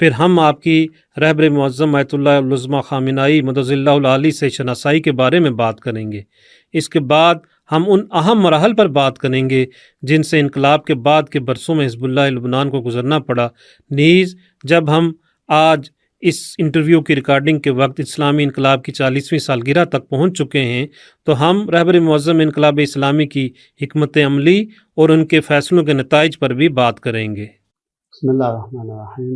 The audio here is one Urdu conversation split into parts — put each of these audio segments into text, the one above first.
پھر ہم آپ کی رہبر معظم آیت اللہ العظمیٰ خامنائی مدظ اللہ العالی سے شناسائی کے بارے میں بات کریں گے۔ اس کے بعد ہم ان اہم مراحل پر بات کریں گے جن سے انقلاب کے بعد کے برسوں میں حزب اللہ لبنان کو گزرنا پڑا۔ نیز جب ہم آج اس انٹرویو کی ریکارڈنگ کے وقت اسلامی انقلاب کی 40ویں سالگرہ تک پہنچ چکے ہیں تو ہم رہبر معظم انقلاب اسلامی کی حکمت عملی اور ان کے فیصلوں کے نتائج پر بھی بات کریں گے۔ بسم اللہ الرحمن الرحیم،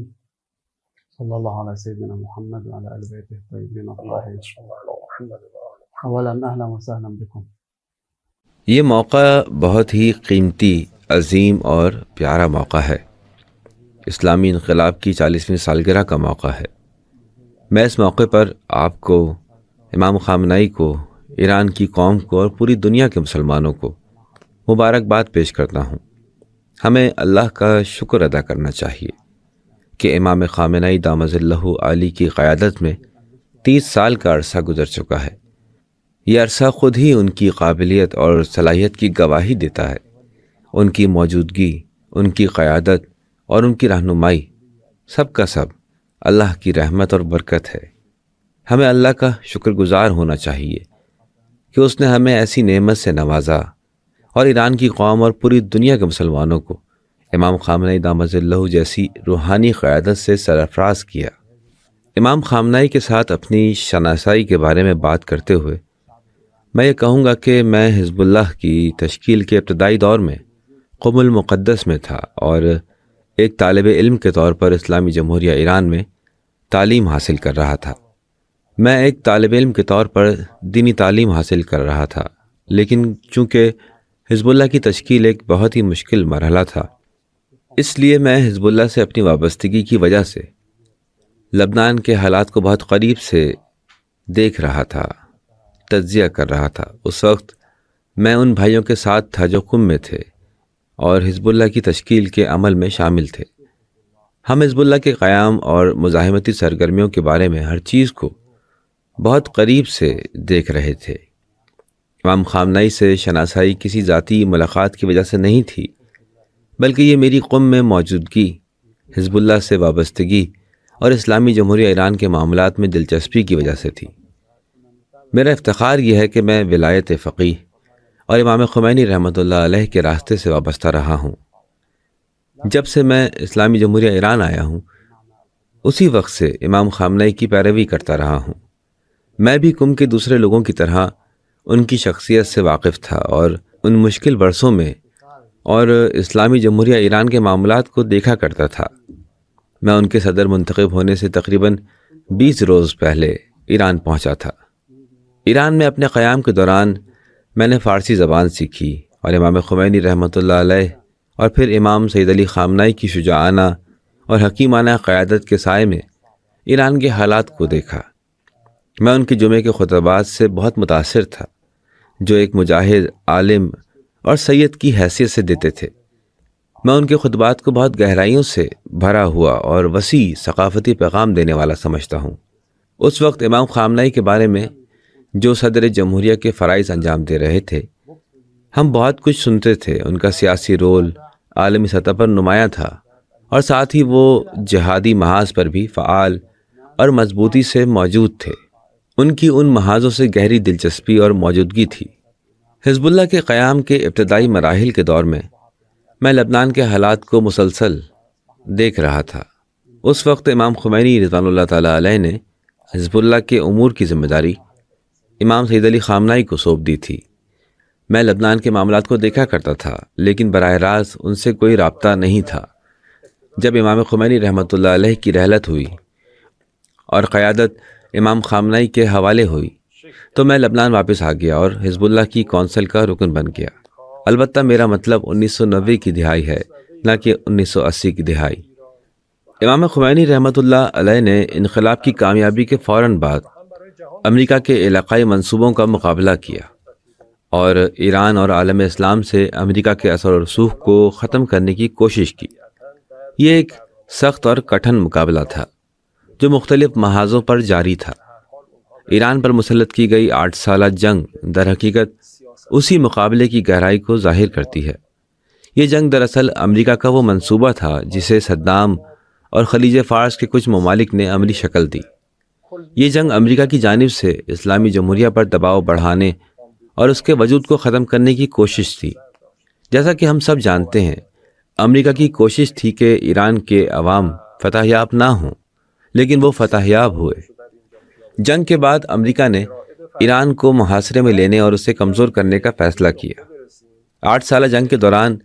صلی اللہ علیہ سیدنا محمد وعلی آل بیتہ الطیبین الطاہرین۔ اولا اہلا وسہلا بکم۔ یہ موقع بہت ہی قیمتی، عظیم اور پیارا موقع ہے۔ اسلامی انقلاب کی 40ویں سالگرہ کا موقع ہے۔ میں اس موقع پر آپ کو، امام خامنائی کو، ایران کی قوم کو اور پوری دنیا کے مسلمانوں کو مبارکباد پیش کرتا ہوں۔ ہمیں اللہ کا شکر ادا کرنا چاہیے کہ امام خامنائی دامت اللہ عالی کی قیادت میں 30 سال کا عرصہ گزر چکا ہے۔ یہ عرصہ خود ہی ان کی قابلیت اور صلاحیت کی گواہی دیتا ہے۔ ان کی موجودگی، ان کی قیادت اور ان کی رہنمائی سب کا سب اللہ کی رحمت اور برکت ہے۔ ہمیں اللہ کا شکر گزار ہونا چاہیے کہ اس نے ہمیں ایسی نعمت سے نوازا اور ایران کی قوم اور پوری دنیا کے مسلمانوں کو امام خامنائی دامت اللہ جیسی روحانی قیادت سے سرفراز کیا۔ امام خامنائی کے ساتھ اپنی شناسائی کے بارے میں بات کرتے ہوئے میں یہ کہوں گا کہ میں حزب اللہ کی تشکیل کے ابتدائی دور میں قم المقدس میں تھا اور ایک طالب علم کے طور پر اسلامی جمہوریہ ایران میں تعلیم حاصل کر رہا تھا۔ میں ایک طالب علم کے طور پر دینی تعلیم حاصل کر رہا تھا، لیکن چونکہ حزب اللہ کی تشکیل ایک بہت ہی مشکل مرحلہ تھا، اس لیے میں حزب اللہ سے اپنی وابستگی کی وجہ سے لبنان کے حالات کو بہت قریب سے دیکھ رہا تھا، تجزیہ کر رہا تھا۔ اس وقت میں ان بھائیوں کے ساتھ تھا جو قم میں تھے اور حزب اللہ کی تشکیل کے عمل میں شامل تھے۔ ہم حزب اللہ کے قیام اور مزاحمتی سرگرمیوں کے بارے میں ہر چیز کو بہت قریب سے دیکھ رہے تھے۔ امام خامنائی سے شناسائی کسی ذاتی ملاقات کی وجہ سے نہیں تھی، بلکہ یہ میری قم میں موجودگی، حزب اللہ سے وابستگی اور اسلامی جمہوریہ ایران کے معاملات میں دلچسپی کی وجہ سے تھی۔ میرا افتخار یہ ہے کہ میں ولایت فقیہ اور امام خمینی رحمۃ اللہ علیہ کے راستے سے وابستہ رہا ہوں۔ جب سے میں اسلامی جمہوریہ ایران آیا ہوں، اسی وقت سے امام خامنائی کی پیروی کرتا رہا ہوں۔ میں بھی قم کے دوسرے لوگوں کی طرح ان کی شخصیت سے واقف تھا اور ان مشکل برسوں میں اور اسلامی جمہوریہ ایران کے معاملات کو دیکھا کرتا تھا۔ میں ان کے صدر منتخب ہونے سے تقریباً 20 روز پہلے ایران پہنچا تھا۔ ایران میں اپنے قیام کے دوران میں نے فارسی زبان سیکھی اور امام خمینی رحمۃ اللہ علیہ اور پھر امام سید علی خامنائی کی شجاعانہ اور حکیمانہ قیادت کے سائے میں ایران کے حالات کو دیکھا۔ میں ان کے جمعے کے خطبات سے بہت متاثر تھا جو ایک مجاہد، عالم اور سید کی حیثیت سے دیتے تھے۔ میں ان کے خطبات کو بہت گہرائیوں سے بھرا ہوا اور وسیع ثقافتی پیغام دینے والا سمجھتا ہوں۔ اس وقت امام خامنائی کے بارے میں جو صدر جمہوریہ کے فرائض انجام دے رہے تھے، ہم بہت کچھ سنتے تھے۔ ان کا سیاسی رول عالمی سطح پر نمایاں تھا اور ساتھ ہی وہ جہادی محاذ پر بھی فعال اور مضبوطی سے موجود تھے۔ ان کی ان محاذوں سے گہری دلچسپی اور موجودگی تھی۔ حزب اللہ کے قیام کے ابتدائی مراحل کے دور میں لبنان کے حالات کو مسلسل دیکھ رہا تھا۔ اس وقت امام خمینی رضوان اللہ تعالیٰ علیہ نے حزب اللہ کے امور کی ذمہ داری امام سید علی خامنائی کو سونپ دی تھی۔ میں لبنان کے معاملات کو دیکھا کرتا تھا، لیکن براہ راست ان سے کوئی رابطہ نہیں تھا۔ جب امام خمینی رحمۃ اللہ علیہ کی رحلت ہوئی اور قیادت امام خامنائی کے حوالے ہوئی تو میں لبنان واپس آ گیا اور حزب اللہ کی کونسل کا رکن بن گیا۔ البتہ میرا مطلب 1990 کی دہائی ہے، نہ کہ 1980 کی دہائی۔ امام خمینی رحمۃ اللہ علیہ نے انقلاب کی کامیابی کے فوراً بعد امریکہ کے علاقائی منصوبوں کا مقابلہ کیا اور ایران اور عالم اسلام سے امریکہ کے اثر و رسوخ کو ختم کرنے کی کوشش کی۔ یہ ایک سخت اور کٹھن مقابلہ تھا جو مختلف محاذوں پر جاری تھا۔ ایران پر مسلط کی گئی 8 سالہ جنگ در حقیقت اسی مقابلے کی گہرائی کو ظاہر کرتی ہے۔ یہ جنگ دراصل امریکہ کا وہ منصوبہ تھا جسے صدام اور خلیج فارس کے کچھ ممالک نے عملی شکل دی۔ یہ جنگ امریکہ کی جانب سے اسلامی جمہوریہ پر دباؤ بڑھانے اور اس کے وجود کو ختم کرنے کی کوشش تھی۔ جیسا کہ ہم سب جانتے ہیں، امریکہ کی کوشش تھی کہ ایران کے عوام فتح یاب نہ ہوں، لیکن وہ فتح یاب ہوئے۔ جنگ کے بعد امریکہ نے ایران کو محاصرے میں لینے اور اسے کمزور کرنے کا فیصلہ کیا۔ 8 سالہ جنگ کے دوران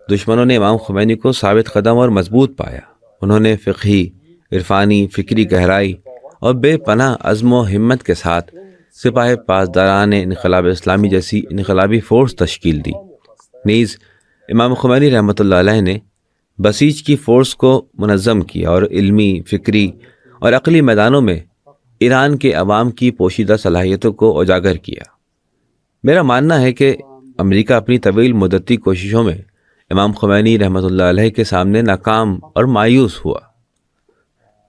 دشمنوں نے امام خمینی کو ثابت قدم اور مضبوط پایا۔ انہوں نے فقہی، عرفانی، فکری گہرائی اور بے پناہ عزم و ہمت کے ساتھ سپاہ پاسداران انقلاب اسلامی جیسی انقلابی فورس تشکیل دی۔ نیز امام خمینی رحمۃ اللہ علیہ نے بسیج کی فورس کو منظم کیا اور علمی، فکری اور عقلی میدانوں میں ایران کے عوام کی پوشیدہ صلاحیتوں کو اجاگر کیا۔ میرا ماننا ہے کہ امریکہ اپنی طویل مدتی کوششوں میں امام خمینی رحمۃ اللہ علیہ کے سامنے ناکام اور مایوس ہوا۔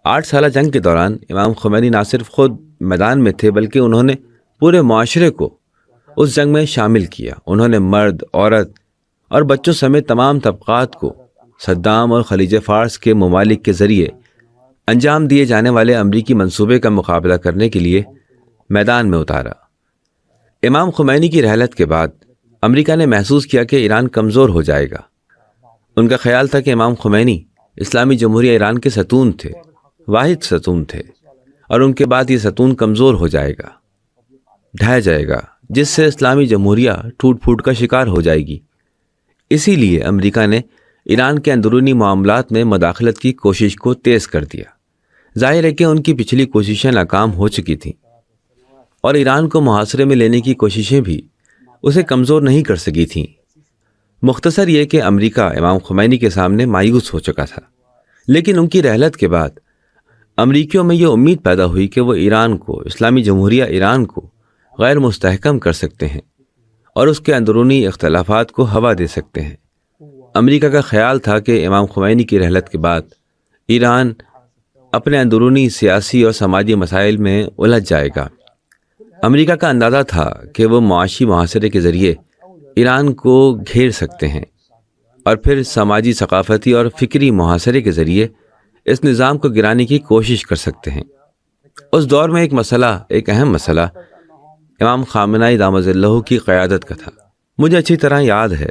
8 سالہ جنگ کے دوران امام خمینی نہ صرف خود میدان میں تھے بلکہ انہوں نے پورے معاشرے کو اس جنگ میں شامل کیا۔ انہوں نے مرد، عورت اور بچوں سمیت تمام طبقات کو صدام اور خلیج فارس کے ممالک کے ذریعے انجام دیے جانے والے امریکی منصوبے کا مقابلہ کرنے کے لیے میدان میں اتارا۔ امام خمینی کی رحلت کے بعد امریکہ نے محسوس کیا کہ ایران کمزور ہو جائے گا۔ ان کا خیال تھا کہ امام خمینی اسلامی جمہوریہ ایران کے ستون تھے، واحد ستون تھے، اور ان کے بعد یہ ستون کمزور ہو جائے گا، ڈھہ جائے گا، جس سے اسلامی جمہوریہ ٹوٹ پھوٹ کا شکار ہو جائے گی۔ اسی لیے امریکہ نے ایران کے اندرونی معاملات میں مداخلت کی کوشش کو تیز کر دیا۔ ظاہر ہے کہ ان کی پچھلی کوششیں ناکام ہو چکی تھیں، اور ایران کو محاصرے میں لینے کی کوششیں بھی اسے کمزور نہیں کر سکی تھیں۔ مختصر یہ کہ امریکہ امام خمینی کے سامنے مایوس ہو چکا تھا، لیکن ان کی رحلت کے بعد امریکیوں میں یہ امید پیدا ہوئی کہ وہ ایران کو، اسلامی جمہوریہ ایران کو غیر مستحکم کر سکتے ہیں اور اس کے اندرونی اختلافات کو ہوا دے سکتے ہیں۔ امریکہ کا خیال تھا کہ امام خمینی کی رحلت کے بعد ایران اپنے اندرونی سیاسی اور سماجی مسائل میں الجھ جائے گا۔ امریکہ کا اندازہ تھا کہ وہ معاشی محاصرے کے ذریعے ایران کو گھیر سکتے ہیں اور پھر سماجی، ثقافتی اور فکری محاصرے کے ذریعے اس نظام کو گرانے کی کوشش کر سکتے ہیں۔ اس دور میں ایک اہم مسئلہ امام خامنہ دامت اللہ کی قیادت کا تھا۔ مجھے اچھی طرح یاد ہے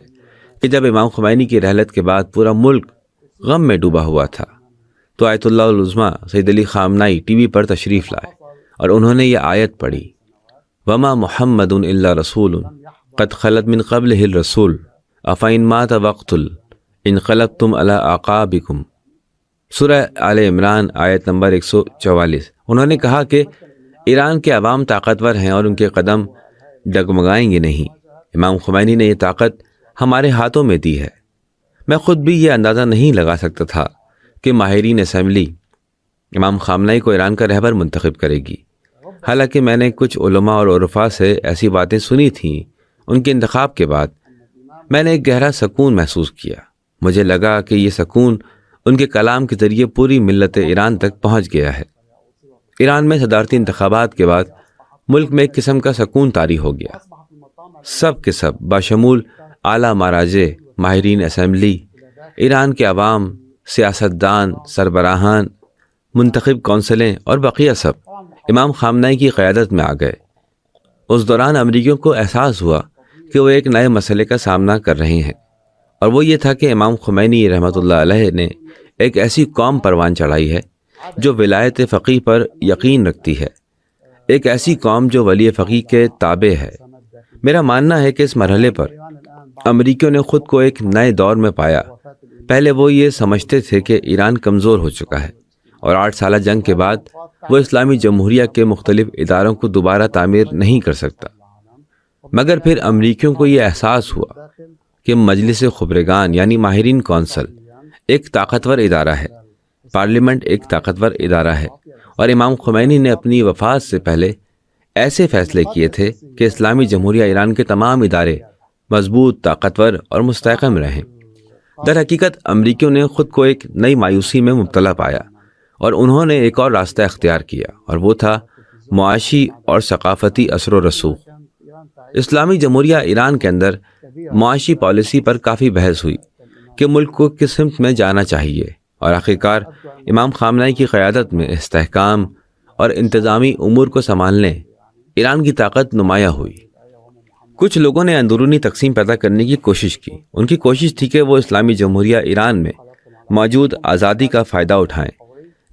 کہ جب امام خمینی کی رحلت کے بعد پورا ملک غم میں ڈوبا ہوا تھا تو آیت اللہ العظمیٰ سید علی خامنائی ٹی وی پر تشریف لائے اور انہوں نے یہ آیت پڑھی، وما محمد الا رسول قد خلت من قبلہ الرسول افإن مات وقتل انقلبتم علی اعقابکم، سورہ آل عمران آیت نمبر 144۔ انہوں نے کہا کہ ایران کے عوام طاقتور ہیں اور ان کے قدم ڈگمگائیں گے نہیں۔ امام خمینی نے یہ طاقت ہمارے ہاتھوں میں دی ہے۔ میں خود بھی یہ اندازہ نہیں لگا سکتا تھا کہ ماہرین اسمبلی امام خامنہئی کو ایران کا رہبر منتخب کرے گی، حالانکہ میں نے کچھ علماء اور عرفاء سے ایسی باتیں سنی تھیں۔ ان کے انتخاب کے بعد میں نے ایک گہرا سکون محسوس کیا۔ مجھے لگا کہ یہ سکون ان کے کلام کے ذریعے پوری ملت ایران تک پہنچ گیا ہے۔ ایران میں صدارتی انتخابات کے بعد ملک میں ایک قسم کا سکون طاری ہو گیا۔ سب کے سب بشمول اعلیٰ مراجع، ماہرین اسمبلی، ایران کے عوام، سیاستدان، سربراہان، منتخب کونسلیں اور بقیہ سب امام خامنہئی کی قیادت میں آ گئے۔ اس دوران امریکیوں کو احساس ہوا کہ وہ ایک نئے مسئلے کا سامنا کر رہے ہیں، اور وہ یہ تھا کہ امام خمینی رحمۃ اللہ علیہ نے ایک ایسی قوم پروان چڑھائی ہے جو ولایت فقیہ پر یقین رکھتی ہے، ایک ایسی قوم جو ولی فقیہ کے تابع ہے۔ میرا ماننا ہے کہ اس مرحلے پر امریکیوں نے خود کو ایک نئے دور میں پایا۔ پہلے وہ یہ سمجھتے تھے کہ ایران کمزور ہو چکا ہے اور 8 سالہ جنگ کے بعد وہ اسلامی جمہوریہ کے مختلف اداروں کو دوبارہ تعمیر نہیں کر سکتا، مگر پھر امریکیوں کو یہ احساس ہوا کہ مجلس خبرگان یعنی ماہرین کونسل ایک طاقتور ادارہ ہے، پارلیمنٹ ایک طاقتور ادارہ ہے، اور امام خمینی نے اپنی وفات سے پہلے ایسے فیصلے کیے تھے کہ اسلامی جمہوریہ ایران کے تمام ادارے مضبوط، طاقتور اور مستحکم رہیں۔ در حقیقت امریکیوں نے خود کو ایک نئی مایوسی میں مبتلا پایا اور انہوں نے ایک اور راستہ اختیار کیا، اور وہ تھا معاشی اور ثقافتی اثر و رسوخ۔ اسلامی جمہوریہ ایران کے اندر معاشی پالیسی پر کافی بحث ہوئی کہ ملک کو کس سمت میں جانا چاہیے اور آخرکار امام خامنہ ای کی قیادت میں استحکام اور انتظامی امور کو سنبھالنے ایران کی طاقت نمایاں ہوئی۔ کچھ لوگوں نے اندرونی تقسیم پیدا کرنے کی کوشش کی۔ ان کی کوشش تھی کہ وہ اسلامی جمہوریہ ایران میں موجود آزادی کا فائدہ اٹھائیں،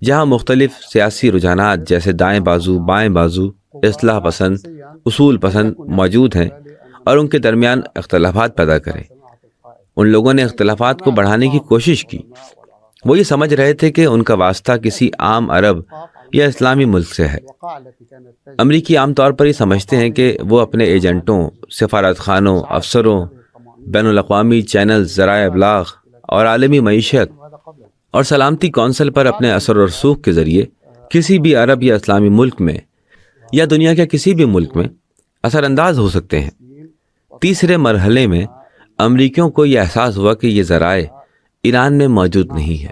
جہاں مختلف سیاسی رجحانات جیسے دائیں بازو، بائیں بازو، اصلاح پسند، اصول پسند موجود ہیں، اور ان کے درمیان اختلافات پیدا کریں۔ ان لوگوں نے اختلافات کو بڑھانے کی کوشش کی۔ وہ یہ سمجھ رہے تھے کہ ان کا واسطہ کسی عام عرب یا اسلامی ملک سے ہے۔ امریکی عام طور پر یہ سمجھتے ہیں کہ وہ اپنے ایجنٹوں، سفارت خانوں، افسروں، بین الاقوامی چینلز، ذرائع ابلاغ اور عالمی معیشت اور سلامتی کونسل پر اپنے اثر و رسوخ کے ذریعے کسی بھی عرب یا اسلامی ملک میں یا دنیا کے کسی بھی ملک میں اثر انداز ہو سکتے ہیں۔ تیسرے مرحلے میں امریکیوں کو یہ احساس ہوا کہ یہ ذرائع ایران میں موجود نہیں ہے۔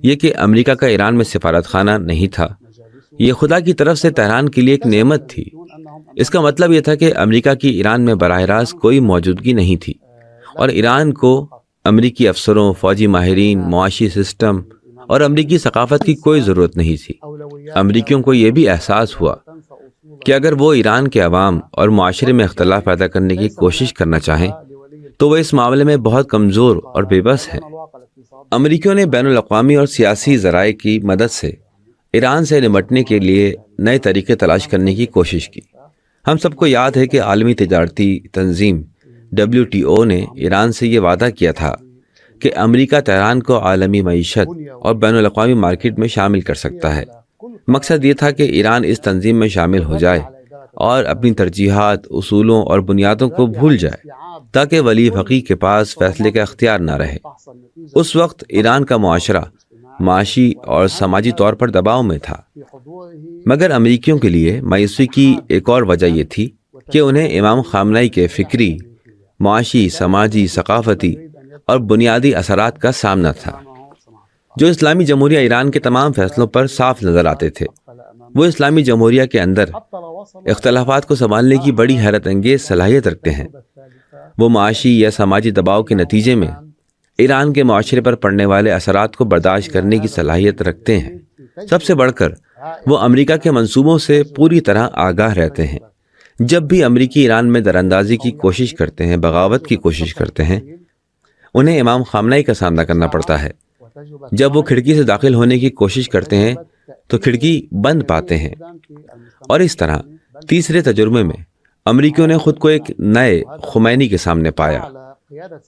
یہ کہ امریکہ کا ایران میں سفارت خانہ نہیں تھا، یہ خدا کی طرف سے تہران کے لیے ایک نعمت تھی۔ اس کا مطلب یہ تھا کہ امریکہ کی ایران میں براہ راست کوئی موجودگی نہیں تھی، اور ایران کو امریکی افسروں، فوجی ماہرین، معاشی سسٹم اور امریکی ثقافت کی کوئی ضرورت نہیں تھی۔ امریکیوں کو یہ بھی احساس ہوا کہ اگر وہ ایران کے عوام اور معاشرے میں اختلاف پیدا کرنے کی کوشش کرنا چاہیں تو وہ اس معاملے میں بہت کمزور اور بے بس ہیں۔ امریکیوں نے بین الاقوامی اور سیاسی ذرائع کی مدد سے ایران سے نمٹنے کے لیے نئے طریقے تلاش کرنے کی کوشش کی۔ ہم سب کو یاد ہے کہ عالمی تجارتی تنظیم WTO نے ایران سے یہ وعدہ کیا تھا کہ امریکہ تہران کو عالمی معیشت اور بین الاقوامی مارکیٹ میں شامل کر سکتا ہے۔ مقصد یہ تھا کہ ایران اس تنظیم میں شامل ہو جائے اور اپنی ترجیحات، اصولوں اور بنیادوں کو بھول جائے تاکہ ولی فقیہ کے پاس فیصلے کا اختیار نہ رہے۔ اس وقت ایران کا معاشرہ معاشی اور سماجی طور پر دباؤ میں تھا، مگر امریکیوں کے لیے مایوسی کی ایک اور وجہ یہ تھی کہ انہیں امام خامنہ ای کے فکری، معاشی، سماجی، ثقافتی اور بنیادی اثرات کا سامنا تھا، جو اسلامی جمہوریہ ایران کے تمام فیصلوں پر صاف نظر آتے تھے۔ وہ اسلامی جمہوریہ کے اندر اختلافات کو سنبھالنے کی بڑی حیرت انگیز صلاحیت رکھتے ہیں۔ وہ معاشی یا سماجی دباؤ کے نتیجے میں ایران کے معاشرے پر پڑنے والے اثرات کو برداشت کرنے کی صلاحیت رکھتے ہیں۔ سب سے بڑھ کر وہ امریکہ کے منصوبوں سے پوری طرح آگاہ رہتے ہیں۔ جب بھی امریکی ایران میں دراندازی کی کوشش کرتے ہیں، بغاوت کی کوشش کرتے ہیں، انہیں امام خامنہ ای کا سامنا کرنا پڑتا ہے۔ جب وہ کھڑکی سے داخل ہونے کی کوشش کرتے ہیں تو کھڑکی بند پاتے ہیں، اور اس طرح تیسرے تجربے میں امریکیوں نے خود کو ایک نئے خمینی کے سامنے پایا،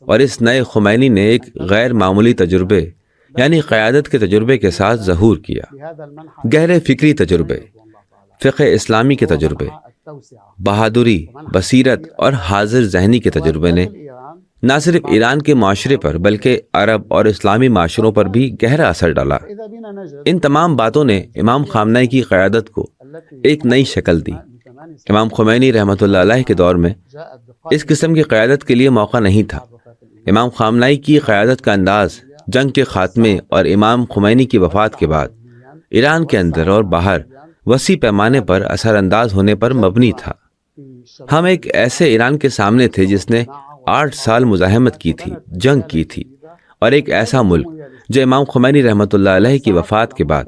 اور اس نئے خمینی نے ایک غیر معمولی تجربے یعنی قیادت کے تجربے کے ساتھ ظہور کیا۔ گہرے فکری تجربے، فقہ اسلامی کے تجربے، بہادری، بصیرت اور حاضر ذہنی کے تجربے نے نہ صرف ایران کے معاشرے پر بلکہ عرب اور اسلامی معاشروں پر بھی گہرا اثر ڈالا۔ ان تمام باتوں نے امام خامنہ ای کی قیادت کو ایک نئی شکل دی۔ امام خمینی رحمۃ اللہ علیہ کے دور میں اس قسم کی قیادت کے لیے موقع نہیں تھا۔ امام خامنہ ای کی قیادت کا انداز جنگ کے خاتمے اور امام خمینی کی وفات کے بعد ایران کے اندر اور باہر وسیع پیمانے پر اثر انداز ہونے پر مبنی تھا۔ ہم ایک ایسے ایران کے سامنے تھے جس نے 8 سال مزاحمت کی تھی، جنگ کی تھی، اور ایک ایسا ملک جو امام خمینی رحمۃ اللہ علیہ کی وفات کے بعد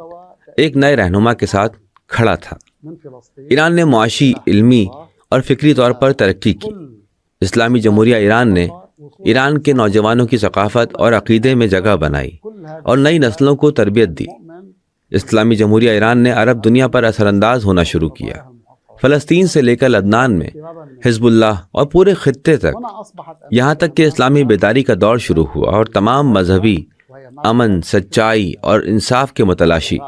ایک نئے رہنما کے ساتھ کھڑا تھا۔ ایران نے معاشی، علمی اور فکری طور پر ترقی کی۔ اسلامی جمہوریہ ایران نے ایران کے نوجوانوں کی ثقافت اور عقیدے میں جگہ بنائی اور نئی نسلوں کو تربیت دی۔ اسلامی جمہوریہ ایران نے عرب دنیا پر اثر انداز ہونا شروع کیا۔ فلسطین سے لے کر لبنان میں حزب اللہ اور پورے خطے تک، یہاں تک کہ اسلامی بیداری کا دور شروع ہوا اور تمام مذہبی امن، سچائی اور انصاف کے متلاشی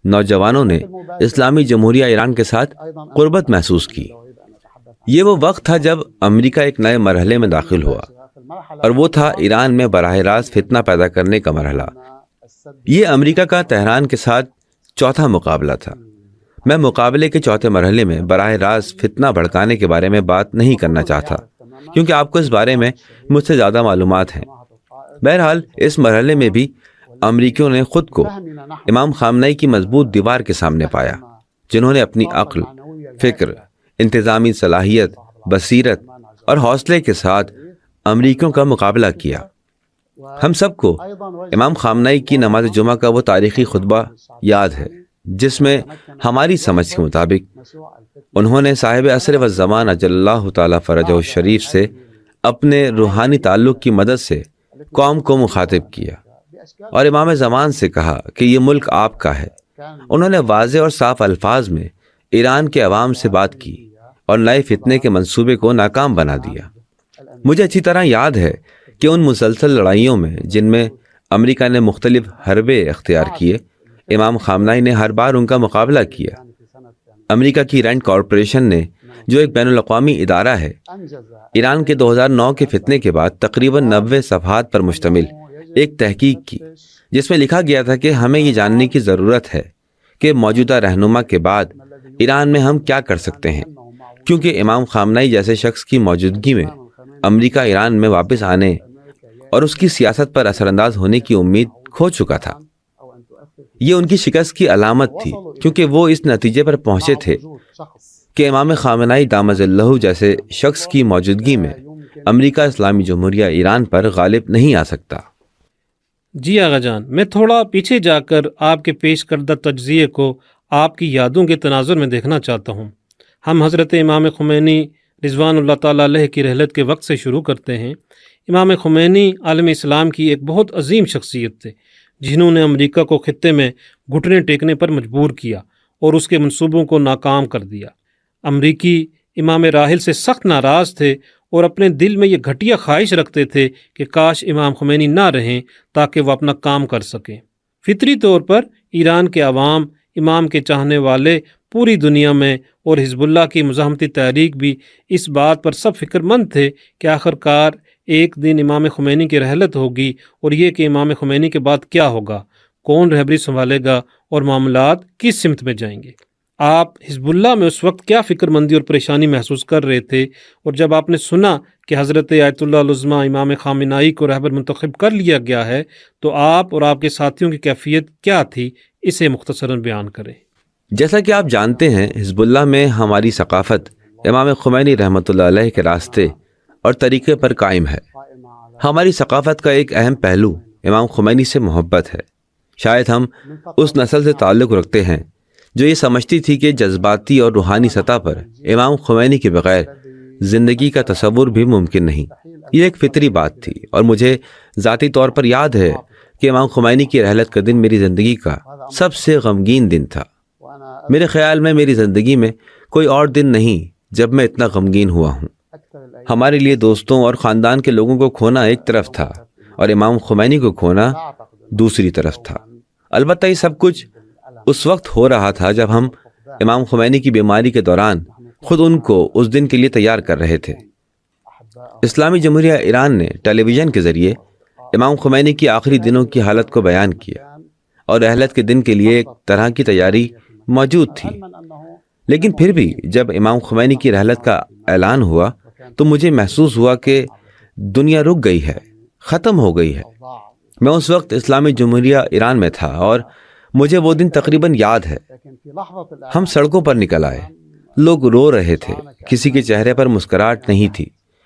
نوجوانوں نے اسلامی جمہوریہ ایران کے ساتھ قربت محسوس کی۔ یہ وہ وقت تھا جب امریکہ ایک نئے مرحلے میں داخل ہوا، اور وہ تھا ایران میں براہ راست فتنہ پیدا کرنے کا مرحلہ۔ یہ امریکہ کا تہران کے ساتھ چوتھا مقابلہ تھا۔ میں مقابلے کے چوتھے مرحلے میں براہ راست فتنہ بھڑکانے کے بارے میں بات نہیں کرنا چاہتا، کیونکہ آپ کو اس بارے میں مجھ سے زیادہ معلومات ہیں۔ بہرحال اس مرحلے میں بھی امریکیوں نے خود کو امام خامنہ ای کی مضبوط دیوار کے سامنے پایا، جنہوں نے اپنی عقل، فکر، انتظامی صلاحیت، بصیرت اور حوصلے کے ساتھ امریکیوں کا مقابلہ کیا۔ ہم سب کو امام خامنہئی کی نماز جمعہ کا وہ تاریخی خطبہ یاد ہے جس میں ہماری سمجھ کے مطابق انہوں نے صاحب عصر و زمان اجل اللہ تعالیٰ فرجہ الشریف سے اپنے روحانی تعلق کی مدد سے قوم کو مخاطب کیا اور امام زمان سے کہا کہ یہ ملک آپ کا ہے۔ انہوں نے واضح اور صاف الفاظ میں ایران کے عوام سے بات کی اور نئے فتنے کے منصوبے کو ناکام بنا دیا۔ مجھے اچھی طرح یاد ہے کہ ان مسلسل لڑائیوں میں جن میں امریکہ نے مختلف حربے اختیار کیے، امام خامنہئی نے ہر بار ان کا مقابلہ کیا۔ امریکہ کی رینڈ کارپوریشن نے، جو ایک بین الاقوامی ادارہ ہے، ایران کے 2009 کے فتنے کے بعد تقریباً 90 صفحات پر مشتمل ایک تحقیق کی جس میں لکھا گیا تھا کہ ہمیں یہ جاننے کی ضرورت ہے کہ موجودہ رہنما کے بعد ایران میں ہم کیا کر سکتے ہیں، کیونکہ امام خامنہئی جیسے شخص کی موجودگی میں امریکہ ایران میں واپس آنے اور اس کی سیاست پر اثر انداز ہونے کی امید کھو چکا تھا۔ یہ ان کی شکست کی علامت تھی، کیونکہ وہ اس نتیجے پر پہنچے تھے کہ امام خامنہئی دامت اللہ جیسے شخص کی موجودگی میں امریکہ اسلامی جمہوریہ ایران پر غالب نہیں آ سکتا۔ جی آغا جان، میں تھوڑا پیچھے جا کر آپ کے پیش کردہ تجزیے کو آپ کی یادوں کے تناظر میں دیکھنا چاہتا ہوں۔ ہم حضرت امام خمینی رضوان اللہ تعالیٰ علیہ کی رحلت کے وقت سے شروع کرتے ہیں۔ امام خمینی عالم اسلام کی ایک بہت عظیم شخصیت تھے جنہوں نے امریکہ کو خطے میں گھٹنے ٹیکنے پر مجبور کیا اور اس کے منصوبوں کو ناکام کر دیا۔ امریکی امام راحل سے سخت ناراض تھے اور اپنے دل میں یہ گھٹیا خواہش رکھتے تھے کہ کاش امام خمینی نہ رہیں تاکہ وہ اپنا کام کر سکیں۔ فطری طور پر ایران کے عوام، امام کے چاہنے والے پوری دنیا میں اور حزب اللہ کی مزاحمتی تحریک بھی اس بات پر سب فکر مند تھے کہ آخر کار ایک دن امام خمینی کی رحلت ہوگی، اور یہ کہ امام خمینی کے بعد کیا ہوگا، کون رہبری سنبھالے گا اور معاملات کس سمت میں جائیں گے۔ آپ حزب اللہ میں اس وقت کیا فکر مندی اور پریشانی محسوس کر رہے تھے، اور جب آپ نے سنا کہ حضرت آیت اللہ العظمیٰ امام خامنہئی کو رہبر منتخب کر لیا گیا ہے تو آپ اور آپ کے ساتھیوں کی کیفیت کیا تھی، اسے مختصراً بیان کریں۔ جیسا کہ آپ جانتے ہیں، حزب اللہ میں ہماری ثقافت امام خمینی رحمۃ اللہ علیہ کے راستے اور طریقے پر قائم ہے۔ ہماری ثقافت کا ایک اہم پہلو امام خمینی سے محبت ہے۔ شاید ہم اس نسل سے تعلق رکھتے ہیں جو یہ سمجھتی تھی کہ جذباتی اور روحانی سطح پر امام خمینی کے بغیر زندگی کا تصور بھی ممکن نہیں۔ یہ ایک فطری بات تھی، اور مجھے ذاتی طور پر یاد ہے کہ امام خمینی کی رحلت کا دن میری زندگی کا سب سے غمگین دن تھا۔ میرے خیال میں میری زندگی میں کوئی اور دن نہیں جب میں اتنا غمگین ہوا ہوں۔ ہمارے لیے دوستوں اور خاندان کے لوگوں کو کھونا ایک طرف تھا اور امام خمینی کو کھونا دوسری طرف تھا۔ البتہ یہ سب کچھ اس وقت ہو رہا تھا جب ہم امام خمینی کی بیماری کے دوران خود ان کو اس دن کے لیے تیار کر رہے تھے۔ اسلامی جمہوریہ ایران نے ٹیلی ویژن کے ذریعے امام خمینی کی آخری دنوں کی حالت کو بیان کیا، اور رحلت کے دن کے لیے ایک طرح کی تیاری موجود تھی۔ لیکن پھر بھی جب امام خمینی کی رحلت کا اعلان ہوا تو مجھے محسوس ہوا کہ دنیا رک گئی ہے، ختم ہو گئی ہے۔ میں اس وقت اسلامی جمہوریہ ایران میں تھا، اور مجھے وہ دن تقریباً یاد ہے۔ ہم سڑکوں پر نکل آئے، لوگ رو رہے تھے، کسی کے چہرے پر مسکراہٹ نہیں تھی،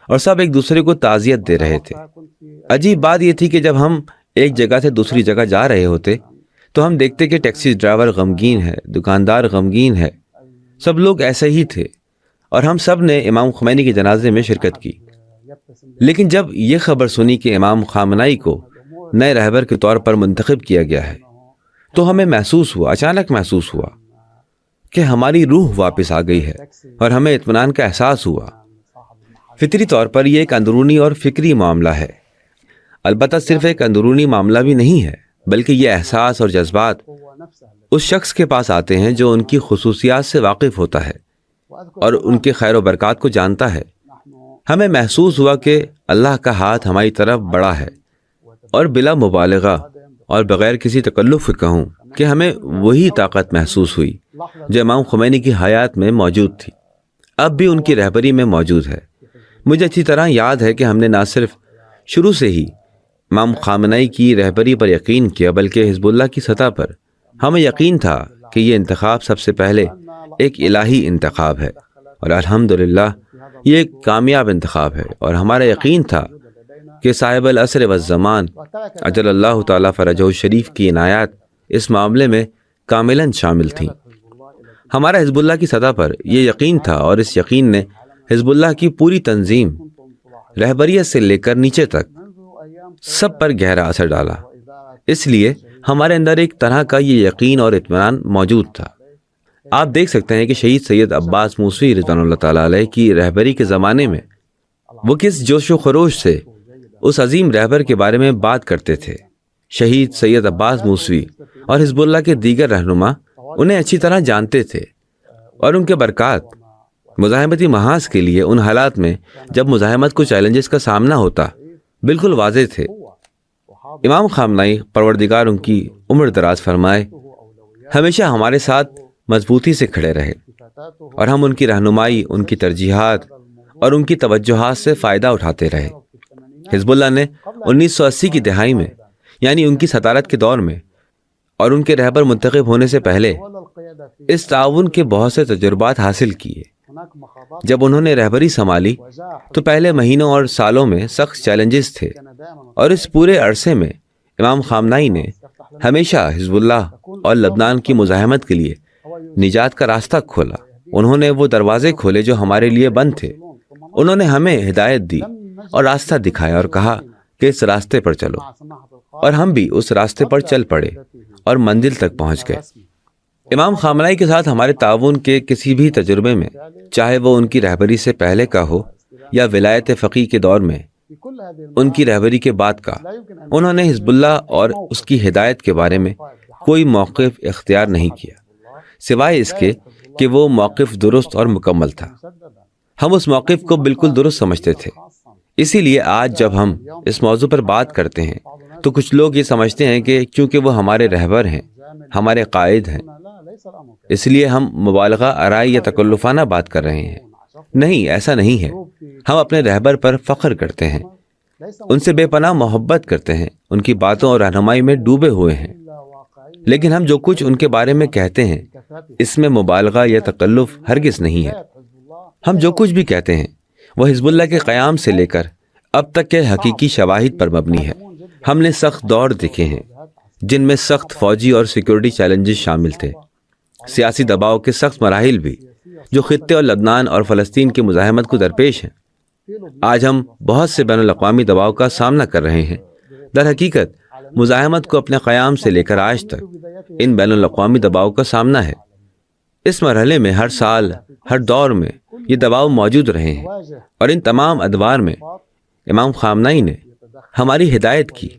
اور سب ایک دوسرے کو تعزیت دے رہے تھے۔ عجیب بات یہ تھی کہ جب ہم ایک جگہ سے دوسری جگہ جا رہے ہوتے تو ہم دیکھتے کہ ٹیکسی ڈرائیور غمگین ہے، دکاندار غمگین ہے، سب لوگ ایسے ہی تھے، اور ہم سب نے امام خمینی کے جنازے میں شرکت کی۔ لیکن جب یہ خبر سنی کہ امام خامنہئی کو نئے رہبر کے طور پر منتخب کیا گیا ہے تو ہمیں اچانک محسوس ہوا کہ ہماری روح واپس آ گئی ہے، اور ہمیں اطمینان کا احساس ہوا۔ فطری طور پر یہ ایک اندرونی اور فکری معاملہ ہے، البتہ صرف ایک اندرونی معاملہ بھی نہیں ہے، بلکہ یہ احساس اور جذبات اس شخص کے پاس آتے ہیں جو ان کی خصوصیات سے واقف ہوتا ہے اور ان کے خیر و برکات کو جانتا ہے۔ ہمیں محسوس ہوا کہ اللہ کا ہاتھ ہماری طرف بڑا ہے، اور بلا مبالغہ اور بغیر کسی تکلف کے کہوں کہ ہمیں وہی طاقت محسوس ہوئی جو امام خمینی کی حیات میں موجود تھی، اب بھی ان کی رہبری میں موجود ہے۔ مجھے اچھی طرح یاد ہے کہ ہم نے نہ صرف شروع سے ہی امام خامنہئی کی رہبری پر یقین کیا، بلکہ حزب اللہ کی سطح پر ہمیں یقین تھا کہ یہ انتخاب سب سے پہلے ایک الہی انتخاب ہے، اور الحمدللہ یہ ایک کامیاب انتخاب ہے، اور ہمارا یقین تھا کہ صاحب العصر والزمان اجل اللہ تعالیٰ فرجہ الشریف کی عنایات اس معاملے میں کاملاً شامل تھیں۔ ہمارا حزب اللہ کی سطح پر یہ یقین تھا، اور اس یقین نے حزب اللہ کی پوری تنظیم، رہبریت سے لے کر نیچے تک، سب پر گہرا اثر ڈالا۔ اس لیے ہمارے اندر ایک طرح کا یہ یقین اور اطمینان موجود تھا۔ آپ دیکھ سکتے ہیں کہ شہید سید عباس موسوی رضوان اللہ تعالیٰ علیہ کی رہبری کے زمانے میں وہ کس جوش و خروش سے اس عظیم رہبر کے بارے میں بات کرتے تھے۔ شہید سید عباس موسوی اور حزب اللہ کے دیگر رہنما انہیں اچھی طرح جانتے تھے، اور ان کے برکات مزاحمتی محاذ کے لیے ان حالات میں جب مزاحمت کو چیلنجز کا سامنا ہوتا بالکل واضح تھے۔ امام خامنہئی پروردگار ان کی عمر دراز فرمائے ہمیشہ ہمارے ساتھ مضبوطی سے کھڑے رہے، اور ہم ان کی رہنمائی، ان کی ترجیحات اور ان کی توجہات سے فائدہ اٹھاتے رہے۔ حزب اللہ نے 1980 کی دہائی میں، یعنی ان کی صدارت کے دور میں اور ان کے رہبر منتخب ہونے سے پہلے، اس تعاون کے بہت سے تجربات حاصل کیے۔ جب انہوں نے رہبری سنبھالی تو پہلے مہینوں اور سالوں میں سخت چیلنجز تھے، اور اس پورے عرصے میں امام خامنہئی نے ہمیشہ حزب اللہ اور لبنان کی مزاحمت کے لیے نجات کا راستہ کھولا۔ انہوں نے وہ دروازے کھولے جو ہمارے لیے بند تھے۔ انہوں نے ہمیں ہدایت دی اور راستہ دکھایا اور کہا کہ اس راستے پر چلو، اور ہم بھی اس راستے پر چل پڑے اور منزل تک پہنچ گئے۔ امام خامنہئی کے ساتھ ہمارے تعاون کے کسی بھی تجربے میں، چاہے وہ ان کی رہبری سے پہلے کا ہو یا ولایت فقیہ کے دور میں ان کی رہبری کے بعد کا، انہوں نے حزب اللہ اور اس کی ہدایت کے بارے میں کوئی موقف اختیار نہیں کیا، سوائے اس کے کہ وہ موقف درست اور مکمل تھا۔ ہم اس موقف کو بالکل درست سمجھتے تھے۔ اسی لیے آج جب ہم اس موضوع پر بات کرتے ہیں تو کچھ لوگ یہ سمجھتے ہیں کہ چونکہ وہ ہمارے رہبر ہیں، ہمارے قائد ہیں، اس لیے ہم مبالغہ آرائی یا تکلفانہ بات کر رہے ہیں۔ نہیں، ایسا نہیں ہے۔ ہم اپنے رہبر پر فخر کرتے ہیں، ان سے بے پناہ محبت کرتے ہیں، ان کی باتوں اور رہنمائی میں ڈوبے ہوئے ہیں، لیکن ہم جو کچھ ان کے بارے میں کہتے ہیں اس میں مبالغہ یا تکلف ہرگز نہیں ہے۔ ہم جو کچھ بھی کہتے ہیں وہ حزب اللہ کے قیام سے لے کر اب تک کے حقیقی شواہد پر مبنی ہے۔ ہم نے سخت دور دیکھے ہیں جن میں سخت فوجی اور سیکورٹی چیلنجز شامل تھے، سیاسی دباؤ کے سخت مراحل بھی جو خطے اور لبنان اور فلسطین کی مزاحمت کو درپیش ہیں۔ آج ہم بہت سے بین الاقوامی دباؤ کا سامنا کر رہے ہیں۔ در حقیقت مزاحمت کو اپنے قیام سے لے کر آج تک ان بین الاقوامی دباؤ کا سامنا ہے۔ اس مرحلے میں ہر سال، ہر دور میں یہ دباؤ موجود رہے ہیں، اور ان تمام ادوار میں امام خامنہئی نے ہماری ہدایت کی۔